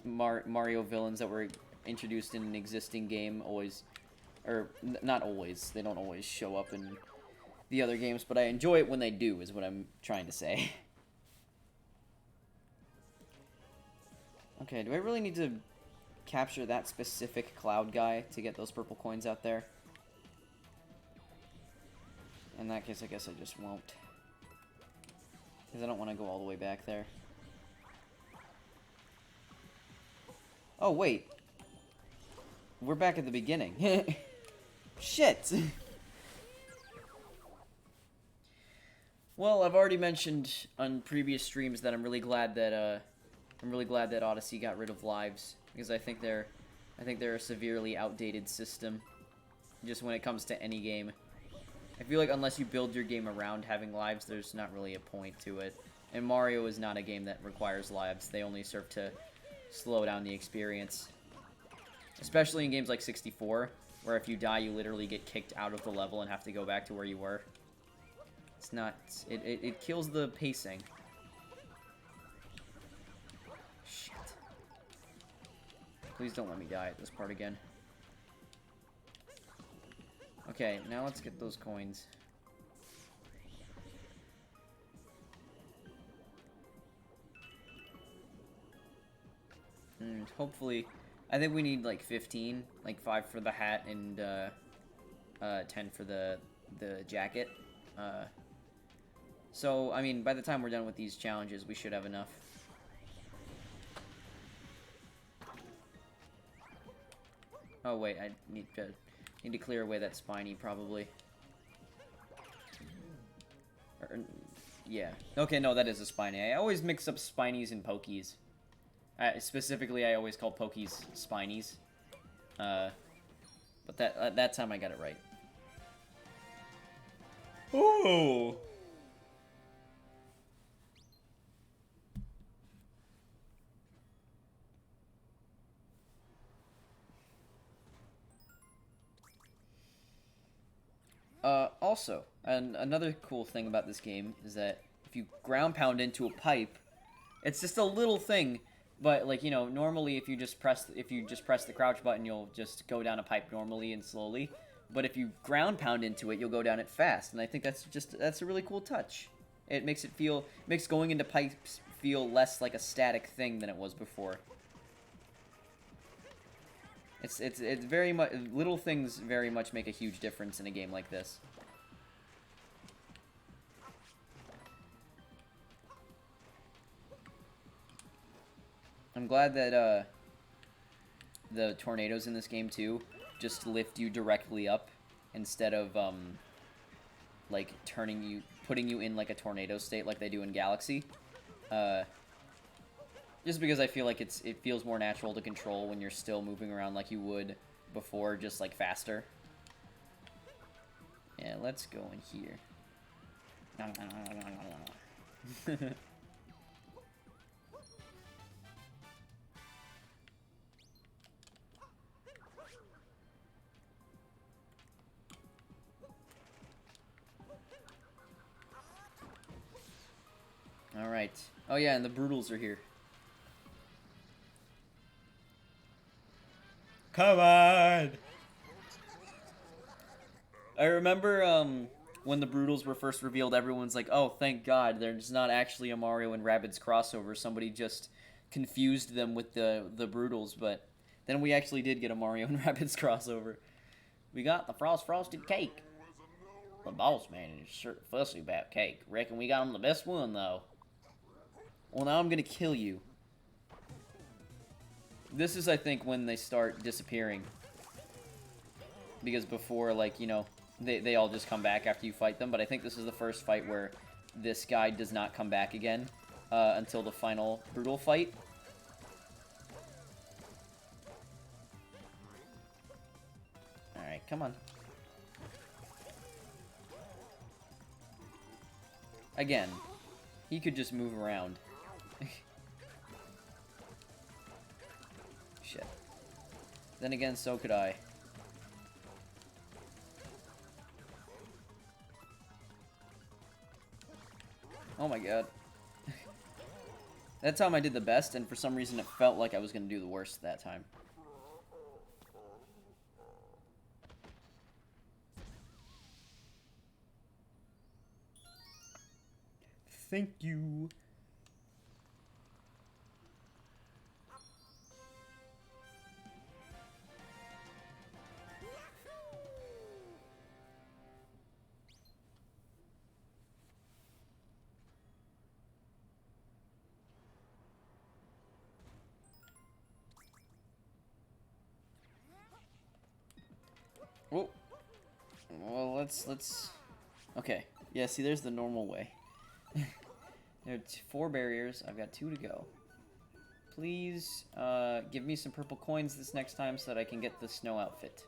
Mario villains that were introduced in an existing game always, or, not always, they don't always show up in the other games, but I enjoy it when they do, is what I'm trying to say. Okay, do I really need to capture that specific cloud guy to get those purple coins out there? In that case, I guess I just won't. Because I don't want to go all the way back there. Oh, wait. We're back at the beginning. Shit! Well, I've already mentioned on previous streams that I'm really glad that Odyssey got rid of lives, because I think they're a severely outdated system, just when it comes to any game. I feel like unless you build your game around having lives, there's not really a point to it. And Mario is not a game that requires lives. They only serve to slow down the experience. Especially in games like 64, where if you die, you literally get kicked out of the level and have to go back to where you were. It's not... It kills the pacing. Shit. Please don't let me die at this part again. Okay, now let's get those coins. And hopefully... I think we need, like, 15. Like, 5 for the hat and, 10 for the jacket. So, I mean, by the time we're done with these challenges, we should have enough. Oh, wait, I need to clear away that spiny, probably. Yeah. Okay, no, that is a spiny. I always mix up spinies and pokies. Specifically, I always call pokies spinies. But that time I got it right. Oh! Also, another cool thing about this game is that if you ground pound into a pipe, it's just a little thing But like, you know, normally if you just press the crouch button, you'll just go down a pipe normally and slowly. But if you ground pound into it, you'll go down it fast. And I think that's a really cool touch. It makes going into pipes feel less like a static thing than it was before. It's very much, little things very much make a huge difference in a game like this. I'm glad that the tornadoes in this game too just lift you directly up instead of like putting you in like a tornado state like they do in Galaxy. Just because I feel like it feels more natural to control when you're still moving around like you would before, just like faster. Yeah, let's go in here. Alright. Oh yeah, and the Brutals are here. Come on! I remember when the Brutals were first revealed, everyone's like, oh, thank God, there's not actually a Mario and Rabbids crossover. Somebody just confused them with the Brutals, but then we actually did get a Mario and Rabbids crossover. We got the Frosted Cake. The boss man is sure fussy about cake. Reckon we got him the best one, though. Well, now I'm gonna kill you. This is, I think, when they start disappearing. Because before, like, you know, they all just come back after you fight them. But I think this is the first fight where this guy does not come back again until the final brutal fight. Alright, come on. Again, he could just move around. Shit. Then again, so could I. Oh my god. That time I did the best, and for some reason it felt like I was going to do the worst that time. Thank you. Oh. Well, let's... Okay. Yeah, see, there's the normal way. There are 4 barriers. I've got 2 to go. Please, give me some purple coins this next time so that I can get the snow outfit.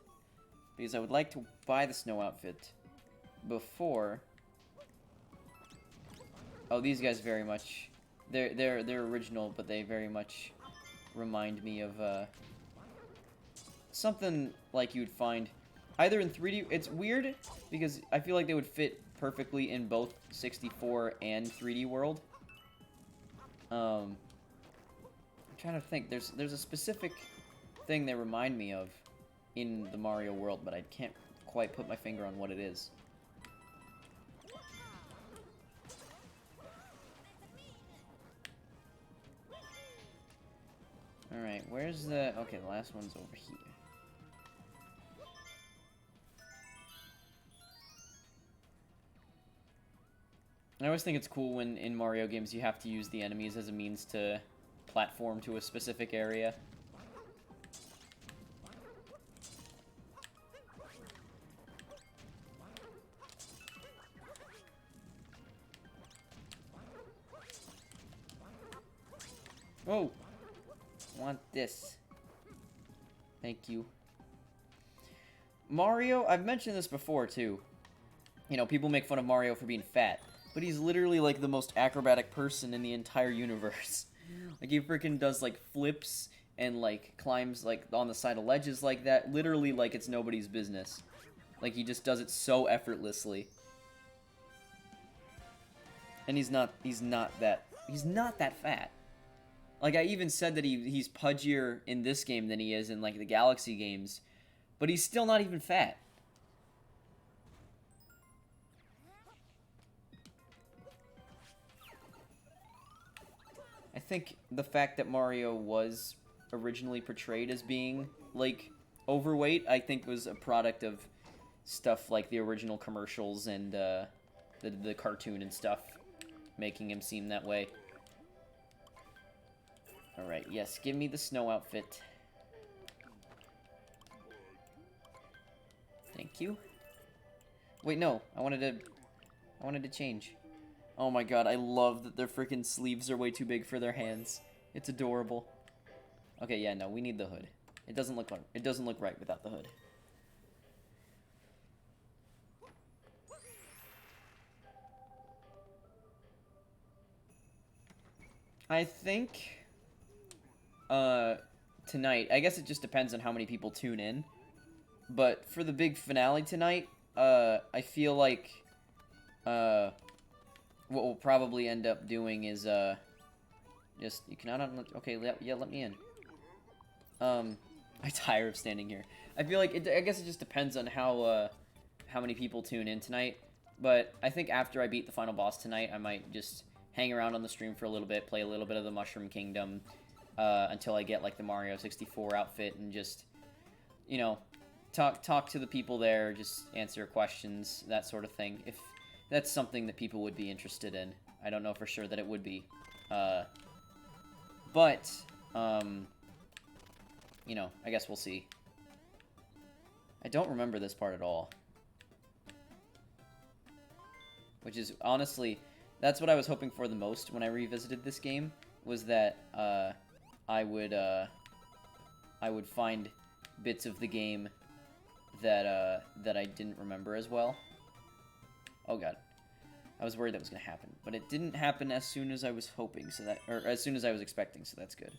Because I would like to buy the snow outfit before... Oh, these guys very much... They're original, but they very much remind me of, something like you'd find either in 3D... It's weird, because I feel like they would fit perfectly in both 64 and 3D World. I'm trying to think. There's a specific thing they remind me of in the Mario world, but I can't quite put my finger on what it is. Alright, where's the... Okay, the last one's over here. I always think it's cool when in Mario games you have to use the enemies as a means to platform to a specific area. Oh! Want this. Thank you. Mario, I've mentioned this before too. You know, people make fun of Mario for being fat. But he's literally, like, the most acrobatic person in the entire universe. Like, he freaking does, like, flips and, like, climbs, like, on the side of ledges like that. Literally, like, it's nobody's business. Like, he just does it so effortlessly. And he's not that fat. Like, I even said that he's pudgier in this game than he is in, like, the Galaxy games. But he's still not even fat. I think the fact that Mario was originally portrayed as being, like, overweight, I think was a product of stuff like the original commercials and the cartoon and stuff, making him seem that way. Alright, yes, give me the snow outfit. Thank you. Wait, no, I wanted to change. Oh my god, I love that their freaking sleeves are way too big for their hands. It's adorable. Okay, yeah, no, we need the hood. It doesn't look right without the hood. I think tonight, I guess it just depends on how many people tune in. But for the big finale tonight, I feel like what we'll probably end up doing is just you cannot okay, yeah, let me in. I'm tired of standing here. I feel like I guess it just depends on how many people tune in tonight. But I think after I beat the final boss tonight, I might just hang around on the stream for a little bit, play a little bit of the Mushroom Kingdom until I get like the Mario 64 outfit, and just, you know, talk to the people there, just answer questions, that sort of thing. If that's something that people would be interested in. I don't know for sure that it would be. But you know, I guess we'll see. I don't remember this part at all. Which is, honestly, that's what I was hoping for the most when I revisited this game, was that I would find bits of the game that I didn't remember as well. Oh god. I was worried that was going to happen, but it didn't happen as soon as I was hoping, so that, or as soon as I was expecting, so that's good.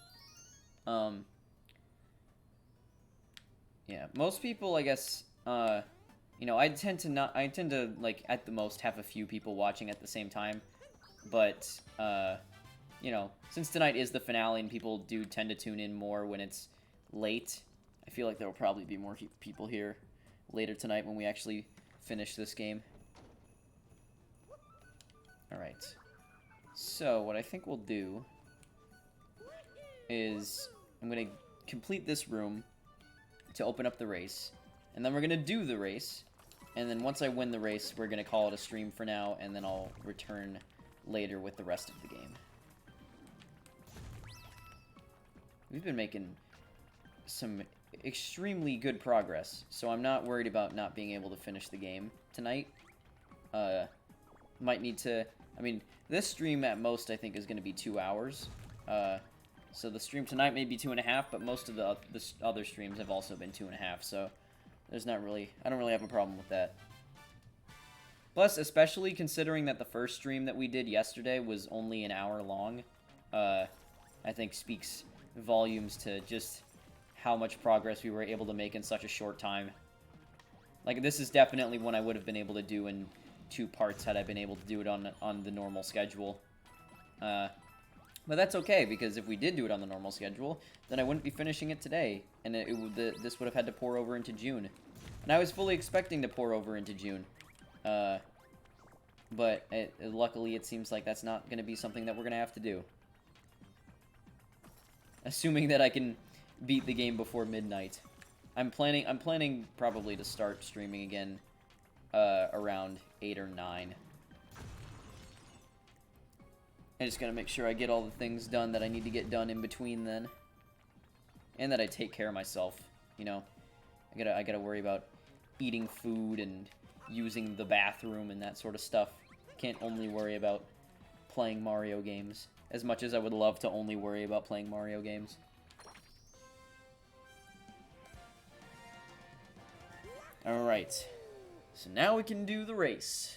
Yeah, most people, I guess, you know, I tend to, like, at the most have a few people watching at the same time, but, you know, since tonight is the finale and people do tend to tune in more when it's late, I feel like there will probably be more people here later tonight when we actually finish this game. Alright, so what I think we'll do is I'm going to complete this room to open up the race, and then we're going to do the race, and then once I win the race, we're going to call it a stream for now, and then I'll return later with the rest of the game. We've been making some extremely good progress, so I'm not worried about not being able to finish the game tonight. Might need to... I mean, this stream at most, I think, is going to be 2 hours. So the stream tonight may be 2.5, but most of the other streams have also been 2.5, so there's not really... I don't really have a problem with that. Plus, especially considering that the first stream that we did yesterday was only an hour long, I think speaks volumes to just how much progress we were able to make in such a short time. Like, this is definitely one I would have been able to do in 2 parts had I been able to do it on the normal schedule. But that's okay, because if we did do it on the normal schedule, then I wouldn't be finishing it today, and this would have had to pour over into June. And I was fully expecting to pour over into June. But luckily it seems like that's not going to be something that we're going to have to do. Assuming that I can beat the game before midnight. I'm planning probably to start streaming again around 8 or 9. I just gotta make sure I get all the things done that I need to get done in between then. And that I take care of myself, you know. I gotta worry about eating food and using the bathroom and that sort of stuff. Can't only worry about playing Mario games. As much as I would love to only worry about playing Mario games. Alright. So now we can do the race.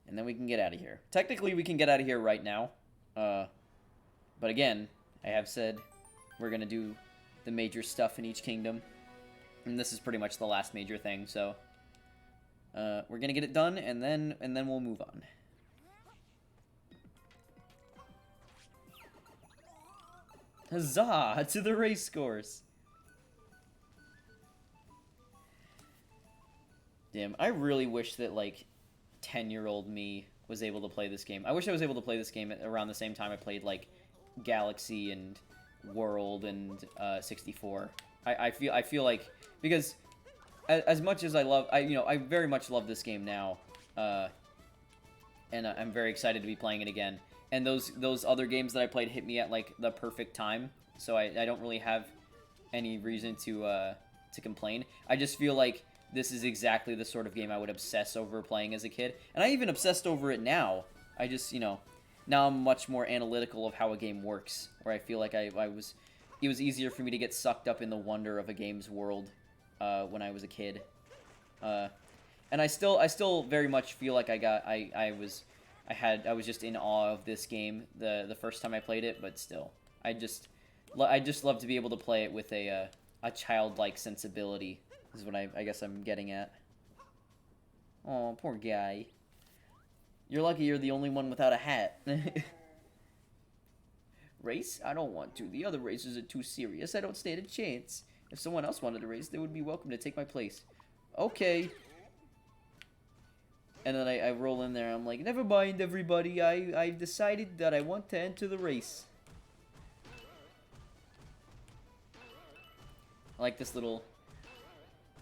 And then we can get out of here. Technically, we can get out of here right now. But again, I have said we're going to do the major stuff in each kingdom. And this is pretty much the last major thing, so... we're going to get it done, and then we'll move on. Huzzah! To the race course! Damn, I really wish that, like, 10-year-old me was able to play this game. I wish I was able to play this game around the same time I played, like, Galaxy and World and 64. I feel like, because as much as I very much love this game now, and I'm very excited to be playing it again. And those other games that I played hit me at, like, the perfect time, so I don't really have any reason to complain. I just feel like this is exactly the sort of game I would obsess over playing as a kid. And I even obsessed over it now. I just, now I'm much more analytical of how a game works, where I feel like it was easier for me to get sucked up in the wonder of a game's world when I was a kid. And I still very much feel like I was just in awe of this game the first time I played it, but still, I just love to be able to play it with a childlike sensibility. Is what I guess I'm getting at. Oh, poor guy. You're lucky you're the only one without a hat. Race? I don't want to. The other racers are too serious. I don't stand a chance. If someone else wanted to race, they would be welcome to take my place. Okay. And then I roll in there. I'm like, never mind, everybody. I've decided that I want to enter the race. I like this little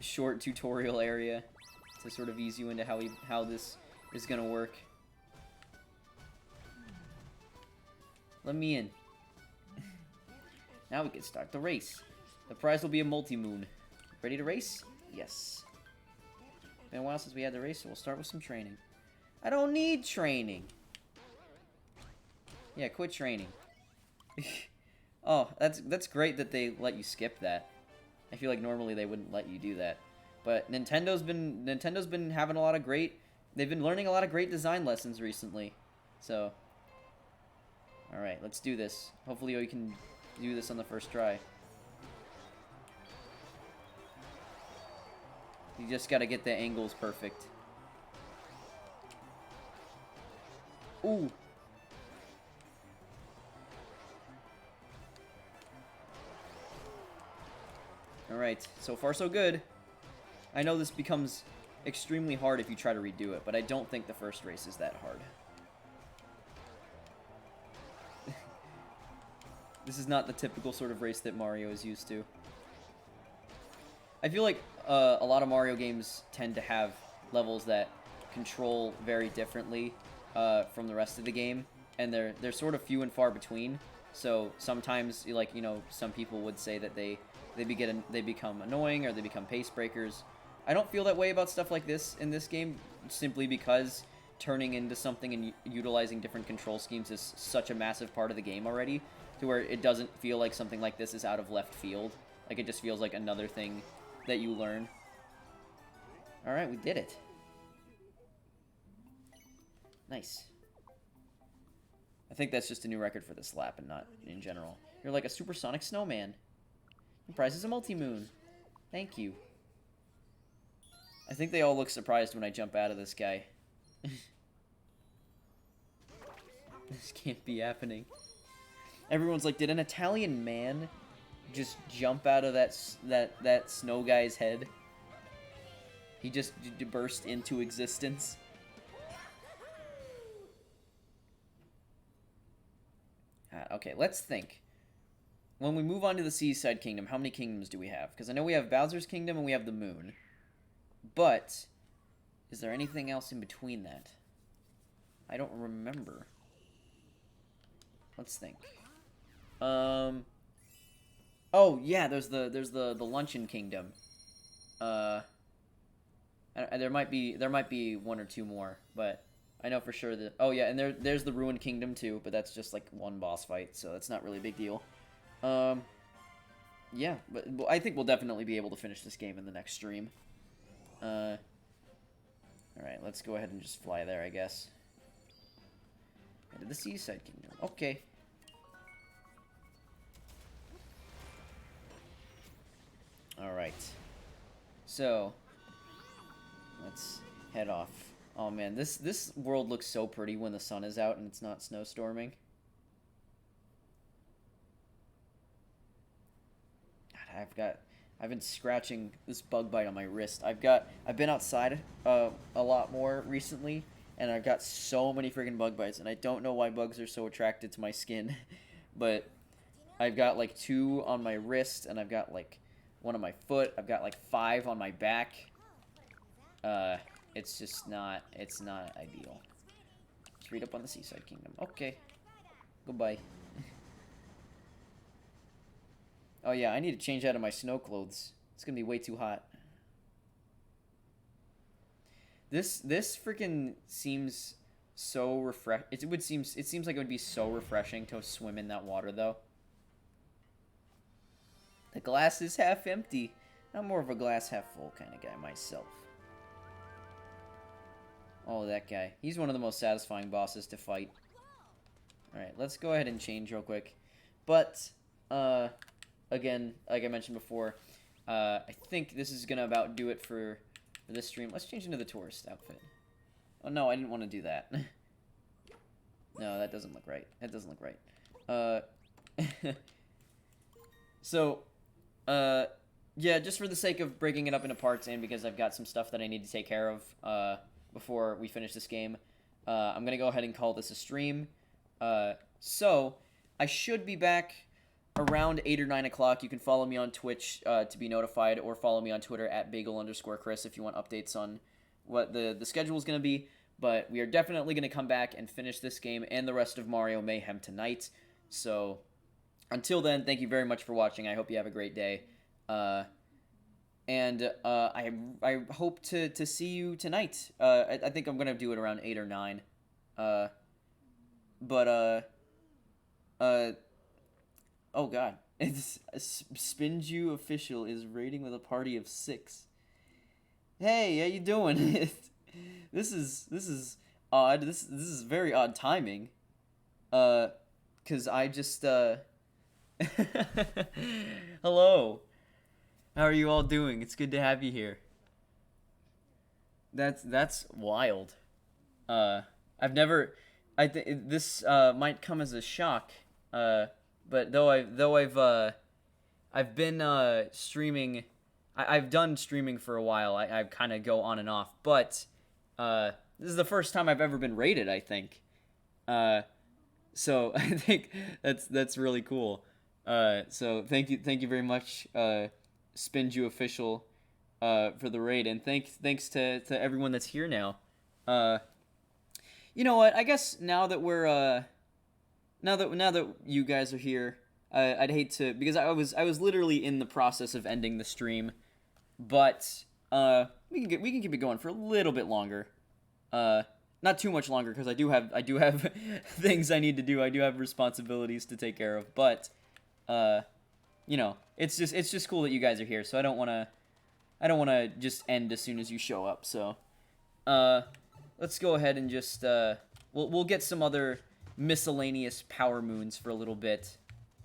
short tutorial area to sort of ease you into how this is gonna work. Let me in. Now we can start the race. The prize will be a multi-moon. Ready to race? Yes. Been a while since we had the race, so we'll start with some training. I don't need training. Yeah, quit training. Oh, that's great that they let you skip that. I feel like normally they wouldn't let you do that. But Nintendo's been having a lot of they've been learning a lot of great design lessons recently. So, alright, let's do this. Hopefully we can do this on the first try. You just gotta get the angles perfect. Ooh. Alright, so far so good. I know this becomes extremely hard if you try to redo it, but I don't think the first race is that hard. This is not the typical sort of race that Mario is used to. I feel like a lot of Mario games tend to have levels that control very differently from the rest of the game, and they're sort of few and far between. So sometimes, like, some people would say that they become annoying or they become pace breakers. I don't feel that way about stuff like this in this game, simply because turning into something and utilizing different control schemes is such a massive part of the game already, to where it doesn't feel like something like this is out of left field. Like, it just feels like another thing that you learn. Alright, we did it. Nice. I think that's just a new record for this lap and not in general. You're like a supersonic snowman. The prize is a multi-moon. Thank you. I think they all look surprised when I jump out of this guy. This can't be happening. Everyone's like, did an Italian man just jump out of that snow guy's head? He just burst into existence. Okay, let's think. When we move on to the Seaside Kingdom, how many kingdoms do we have? Because I know we have Bowser's Kingdom and we have the Moon. But, is there anything else in between that? I don't remember. Let's think. Oh yeah, there's the Luncheon Kingdom. There might be one or two more, but I know for sure that. Oh yeah, and there's the Ruined Kingdom too, but that's just like one boss fight, so that's not really a big deal. Yeah, but I think we'll definitely be able to finish this game in the next stream. Alright, let's go ahead and just fly there, I guess. Into the Seaside Kingdom. Okay. Alright. So, let's head off. Oh man, this world looks so pretty when the sun is out and it's not snowstorming. I've been scratching this bug bite on my wrist. I've been outside a lot more recently, and I've got so many freaking bug bites, and I don't know why bugs are so attracted to my skin, but I've got like 2 on my wrist, and I've got like 1 on my foot. I've got like 5 on my back. It's just not, it's not ideal. Let's read up on the Seaside Kingdom. Okay. Goodbye. Oh yeah, I need to change out of my snow clothes. It's gonna be way too hot. This freaking seems so it seems like it would be so refreshing to swim in that water though. The glass is half empty. I'm more of a glass half full kind of guy myself. Oh, that guy. He's one of the most satisfying bosses to fight. Alright, let's go ahead and change real quick. But, again, like I mentioned before, I think this is gonna about do it for this stream. Let's change into the tourist outfit. Oh, no, I didn't want to do that. No, that doesn't look right. That doesn't look right. So, yeah, just for the sake of breaking it up into parts and because I've got some stuff that I need to take care of, before we finish this game, I'm gonna go ahead and call this a stream. So, I should be back around 8 or 9 o'clock. You can follow me on Twitch to be notified, or follow me on Twitter at bagel_Chris if you want updates on what the schedule is going to be. But we are definitely going to come back and finish this game and the rest of Mario Mayhem tonight. So, until then, thank you very much for watching. I hope you have a great day. And I hope to see you tonight. I think I'm going to do it around 8 or 9. Oh god, it's Spinju Official is raiding with a party of 6. Hey, how you doing? This is odd. This is very odd timing. 'Cause I just hello. How are you all doing? It's good to have you here. That's wild. I've never. I think this might come as a shock. But I've been streaming. I've done streaming for a while. I kind of go on and off. But this is the first time I've ever been rated, I think. So I think that's really cool. So thank you very much, Spinju Official, for the raid, and thanks to everyone that's here now. You know what? I guess now that we're now that you guys are here, I'd hate to, because I was literally in the process of ending the stream, but we can keep it going for a little bit longer. Not too much longer, because I do have things I need to do. I do have responsibilities to take care of, but you know, it's just cool that you guys are here. So I don't wanna just end as soon as you show up. So let's go ahead and just we'll get some other miscellaneous power moons for a little bit,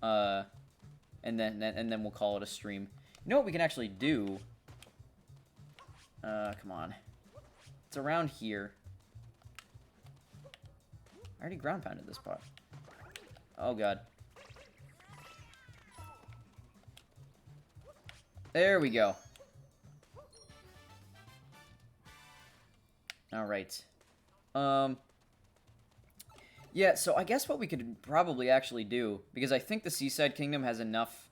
and then we'll call it a stream. You know what we can actually do? Come on, it's around here. I already ground pounded this part. Oh god. There we go. All right. Yeah, so I guess what we could probably actually do, because I think the Seaside Kingdom has enough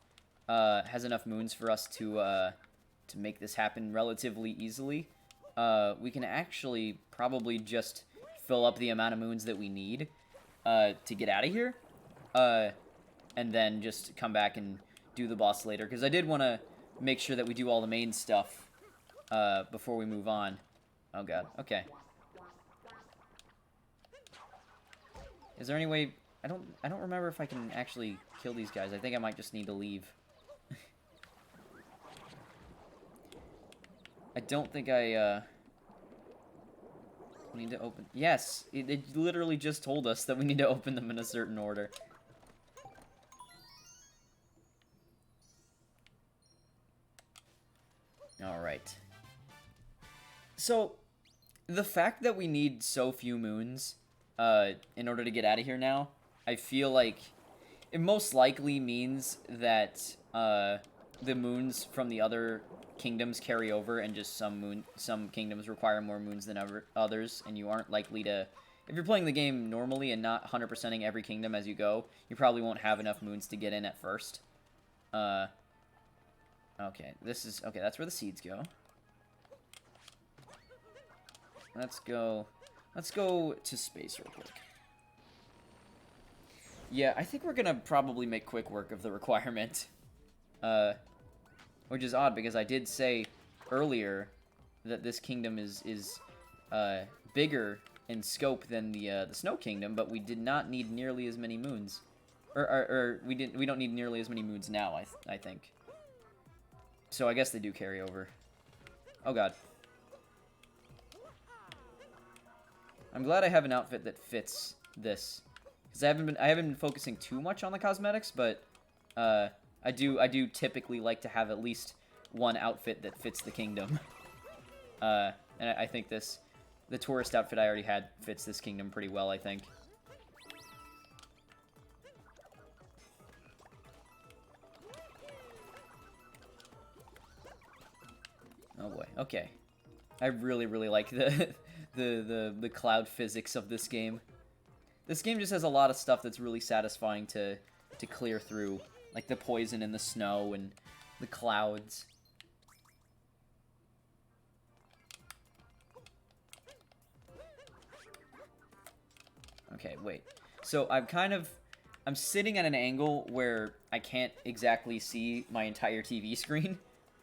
moons for us to make this happen relatively easily. We can actually probably just fill up the amount of moons that we need to get out of here, and then just come back and do the boss later, because I did want to make sure that we do all the main stuff before we move on. Oh god, okay. Is there any way... I don't remember if I can actually kill these guys. I think I might just need to leave. I don't think I need to open... Yes! It literally just told us that we need to open them in a certain order. Alright. So, the fact that we need so few moons in order to get out of here now, I feel like it most likely means that the moons from the other kingdoms carry over, and just some kingdoms require more moons than others, and you aren't likely to. If you're playing the game normally and not 100%ing every kingdom as you go, you probably won't have enough moons to get in at first. Okay, okay, that's where the seeds go. Let's go to space real quick. Yeah, I think we're gonna probably make quick work of the requirement. Which is odd, because I did say earlier that this kingdom is bigger in scope than the Snow Kingdom, but we did not need nearly as many moons. Or we don't need nearly as many moons now, I think. So I guess they do carry over. Oh god. I'm glad I have an outfit that fits this, because I haven't been focusing too much on the cosmetics, but I do typically like to have at least one outfit that fits the kingdom. And I think the tourist outfit I already had fits this kingdom pretty well, I think. Oh boy, okay. I really like the cloud physics of this game. This game just has a lot of stuff that's really satisfying to clear through, like the poison and the snow and the clouds. Okay, wait. So I'm sitting at an angle where I can't exactly see my entire TV screen.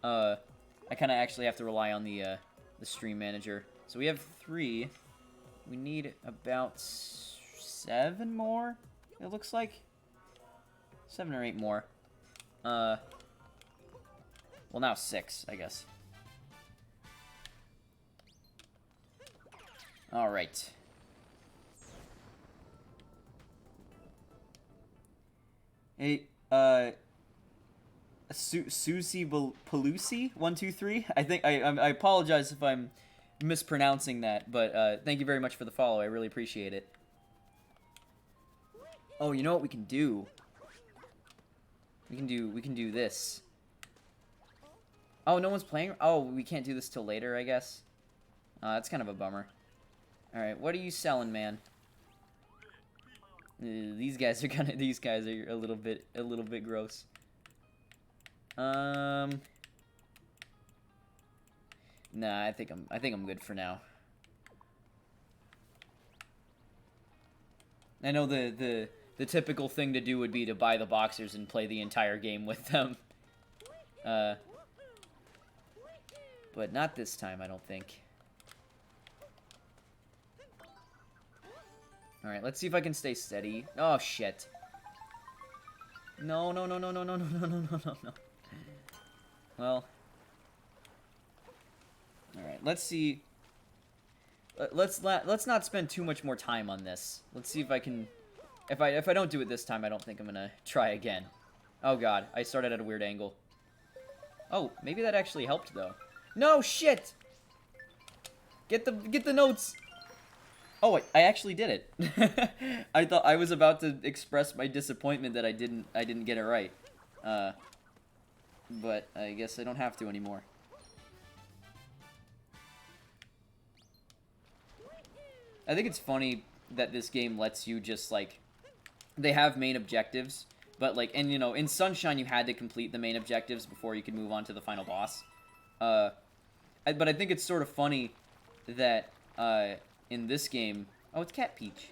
I kind of actually have to rely on the stream manager. So we have 3. We need about 7 more, it looks like. 7 or 8 more. Well, now 6, I guess. Alright. Hey, Susie Pelusi 123. I think I apologize if I'm mispronouncing that, but thank you very much for the follow. I really appreciate it. Oh, you know what we can do? We can do this. Oh, no one's playing. Oh, we can't do this till later, I guess. That's kind of a bummer. All right, what are you selling, man? These guys are a little bit gross. Nah, I think I'm good for now. I know the typical thing to do would be to buy the boxers and play the entire game with them. But not this time, I don't think. Alright, let's see if I can stay steady. Oh, shit. No. Well. Alright, let's see. Let's not spend too much more time on this. Let's see if I can... If I don't do it this time, I don't think I'm gonna try again. Oh god, I started at a weird angle. Oh, maybe that actually helped, though. No, shit! Get the notes! Oh, wait, I actually did it. I thought I was about to express my disappointment that I didn't get it right. But I guess I don't have to anymore. I think it's funny that this game lets you just, like... They have main objectives, but, like... And, you know, in Sunshine, you had to complete the main objectives before you could move on to the final boss. But I think it's sort of funny that, in this game... Oh, it's Cat Peach.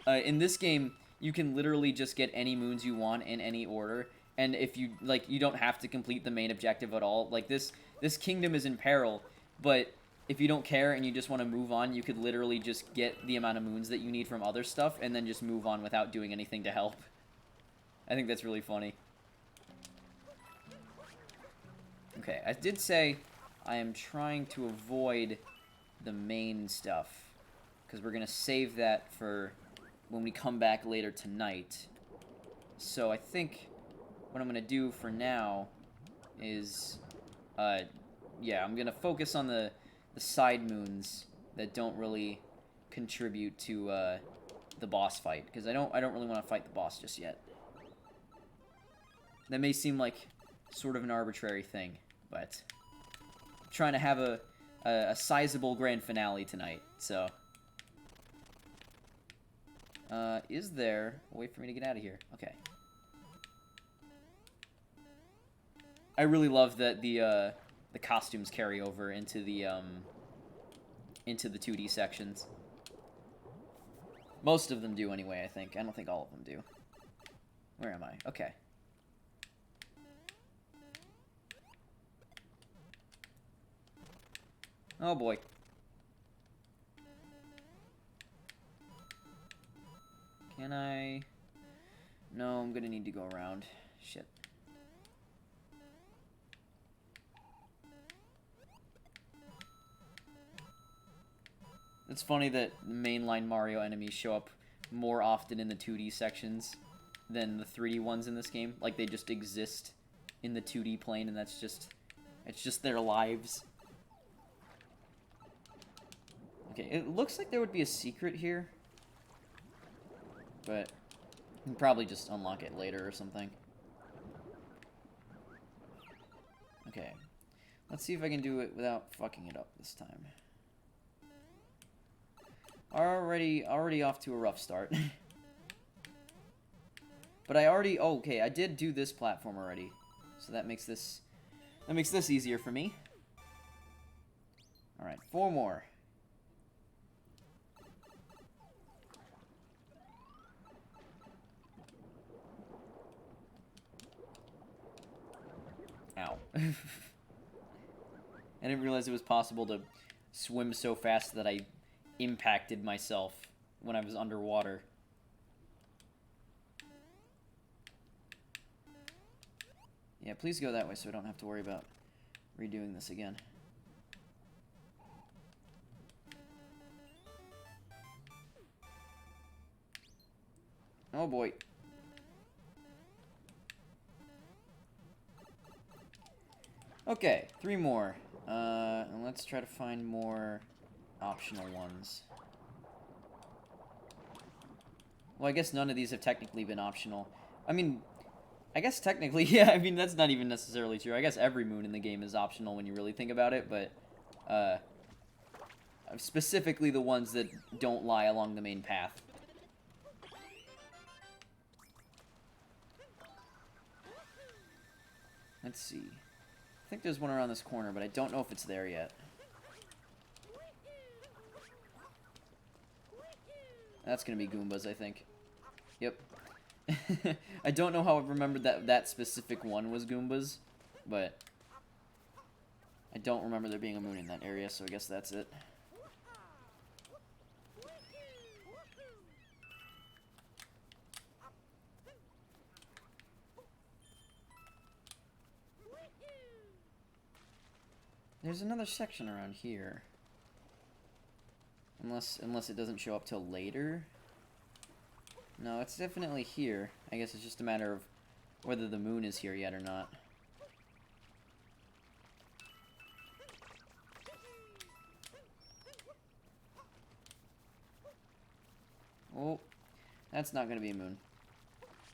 In this game, you can literally just get any moons you want in any order. And if you, like, you don't have to complete the main objective at all. Like, this kingdom is in peril, but if you don't care and you just want to move on, you could literally just get the amount of moons that you need from other stuff and then just move on without doing anything to help. I think that's really funny. Okay, I did say I am trying to avoid the main stuff, because we're going to save that for when we come back later tonight. So I think what I'm going to do for now is, yeah, I'm going to focus on the side moons that don't really contribute to the boss fight, because I don't really want to fight the boss just yet. That may seem like sort of an arbitrary thing, but I'm trying to have a sizable grand finale tonight, so. Is there a way for me to get out of here? Okay. I really love that the costumes carry over into the 2D sections. Most of them do anyway, I think. I don't think all of them do. Where am I? Okay. Oh boy. Can I? No, I'm gonna need to go around. Shit. It's funny that mainline Mario enemies show up more often in the 2D sections than the 3D ones in this game. Like, they just exist in the 2D plane, and it's just their lives. Okay, it looks like there would be a secret here. But you can probably just unlock it later or something. Okay. Let's see if I can do it without fucking it up this time. Already off to a rough start. But I already... Oh, okay, I did do this platform already. So that makes this easier for me. Alright, 4 more. Ow. I didn't realize it was possible to swim so fast that I impacted myself when I was underwater. Yeah, please go that way so I don't have to worry about redoing this again. Oh boy. Okay, 3 more. And let's try to find more optional ones. Well, I guess none of these have technically been optional. I mean, I guess technically, yeah, I mean, that's not even necessarily true. I guess every moon in the game is optional when you really think about it, but, specifically the ones that don't lie along the main path. Let's see. I think there's one around this corner, but I don't know if it's there yet. That's gonna be Goombas, I think. Yep. I don't know how I remembered that specific one was Goombas, but I don't remember there being a moon in that area, so I guess that's it. There's another section around here. Unless it doesn't show up till later. No, it's definitely here. I guess it's just a matter of whether the moon is here yet or not. Oh, that's not going to be a moon.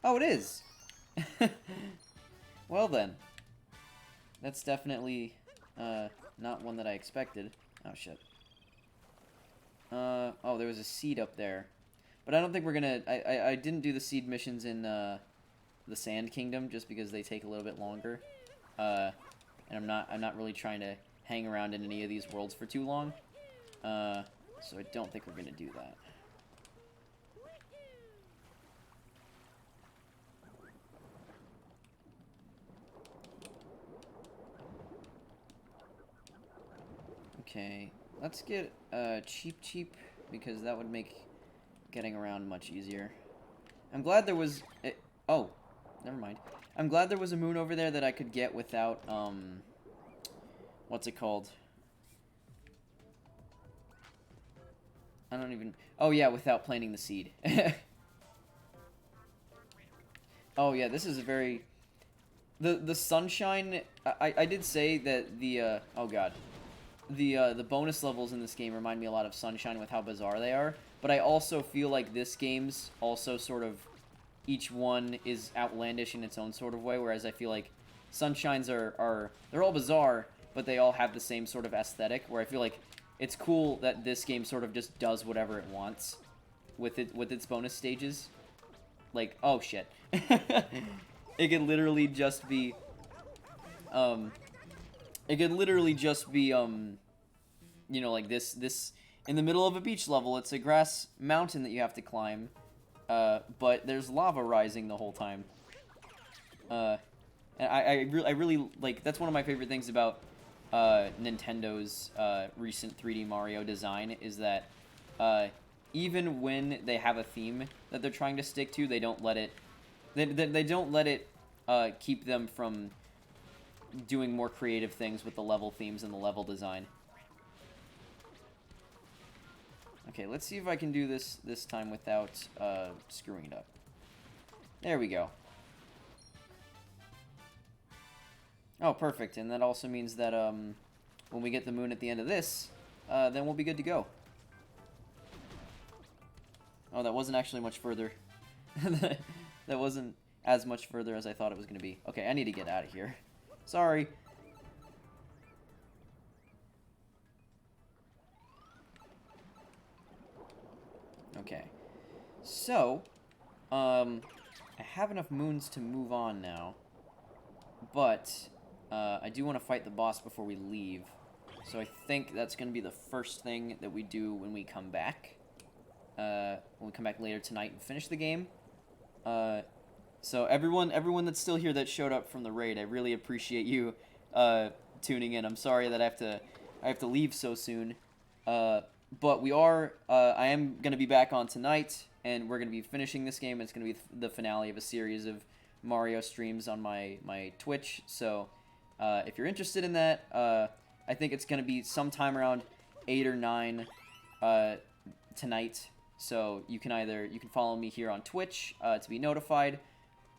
Oh, it is! Well then. That's definitely not one that I expected. Oh, shit. Oh, there was a seed up there. But I don't think we're gonna... I didn't do the seed missions in the Sand Kingdom just because they take a little bit longer. And I'm not really trying to hang around in any of these worlds for too long. So I don't think we're gonna do that. Okay, let's get Cheep, because that would make getting around much easier. I'm glad there was... oh, never mind. I'm glad there was a moon over there that I could get without, what's it called? I don't even... Oh, yeah, without planting the seed. Oh, yeah, this is a very... The sunshine... I did say that the, oh, God. The bonus levels in this game remind me a lot of Sunshine with how bizarre they are, but I also feel like this game's also sort of, each one is outlandish in its own sort of way, whereas I feel like Sunshines are they're all bizarre, but they all have the same sort of aesthetic, where I feel like it's cool that this game sort of just does whatever it wants with its bonus stages. Like, oh shit. It could literally just be you know, like this in the middle of a beach level. It's a grass mountain that you have to climb, but there's lava rising the whole time. And I really like, that's one of my favorite things about Nintendo's recent 3D Mario design, is that even when they have a theme that they're trying to stick to, they don't let it they don't let it keep them from doing more creative things with the level themes and the level design. Okay, let's see if I can do this time without screwing it up. There we go. Oh, perfect. And that also means that when we get the moon at the end of this, then we'll be good to go. Oh, that wasn't actually much further. That wasn't as much further as I thought it was going to be. Okay, I need to get out of here. Sorry. Okay. So, I have enough moons to move on now. But, I do want to fight the boss before we leave. So I think that's going to be the first thing that we do when we come back. When we come back later tonight and finish the game. So everyone that's still here that showed up from the raid, I really appreciate you tuning in. I'm sorry that I have to leave so soon. But I am going to be back on tonight, and we're going to be finishing this game. It's going to be the finale of a series of Mario streams on my Twitch. So if you're interested in that, I think it's going to be sometime around 8 or 9 tonight. So you can follow me here on Twitch to be notified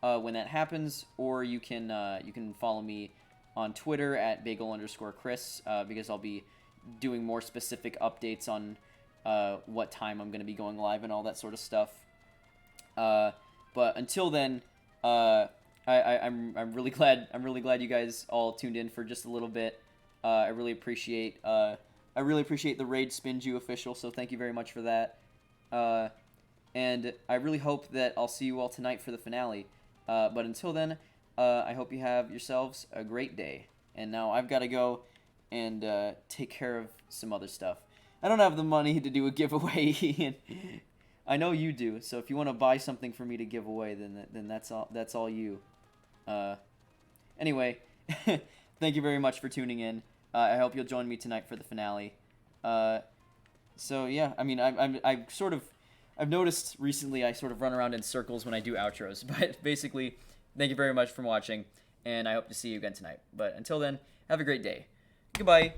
when that happens, or you can follow me on Twitter at bagel_Chris, because I'll be doing more specific updates on what time I'm going to be going live and all that sort of stuff. But until then, I'm really glad you guys all tuned in for just a little bit. I really appreciate the raid Spinju official, so thank you very much for that. And I really hope that I'll see you all tonight for the finale. But until then, I hope you have yourselves a great day. And now I've got to go and take care of some other stuff. I don't have the money to do a giveaway, Ian. I know you do. So if you want to buy something for me to give away, then that's all you. Anyway, thank you very much for tuning in. I hope you'll join me tonight for the finale. So yeah, I mean, I've noticed recently I sort of run around in circles when I do outros, but basically, thank you very much for watching, and I hope to see you again tonight. But until then, have a great day. Goodbye.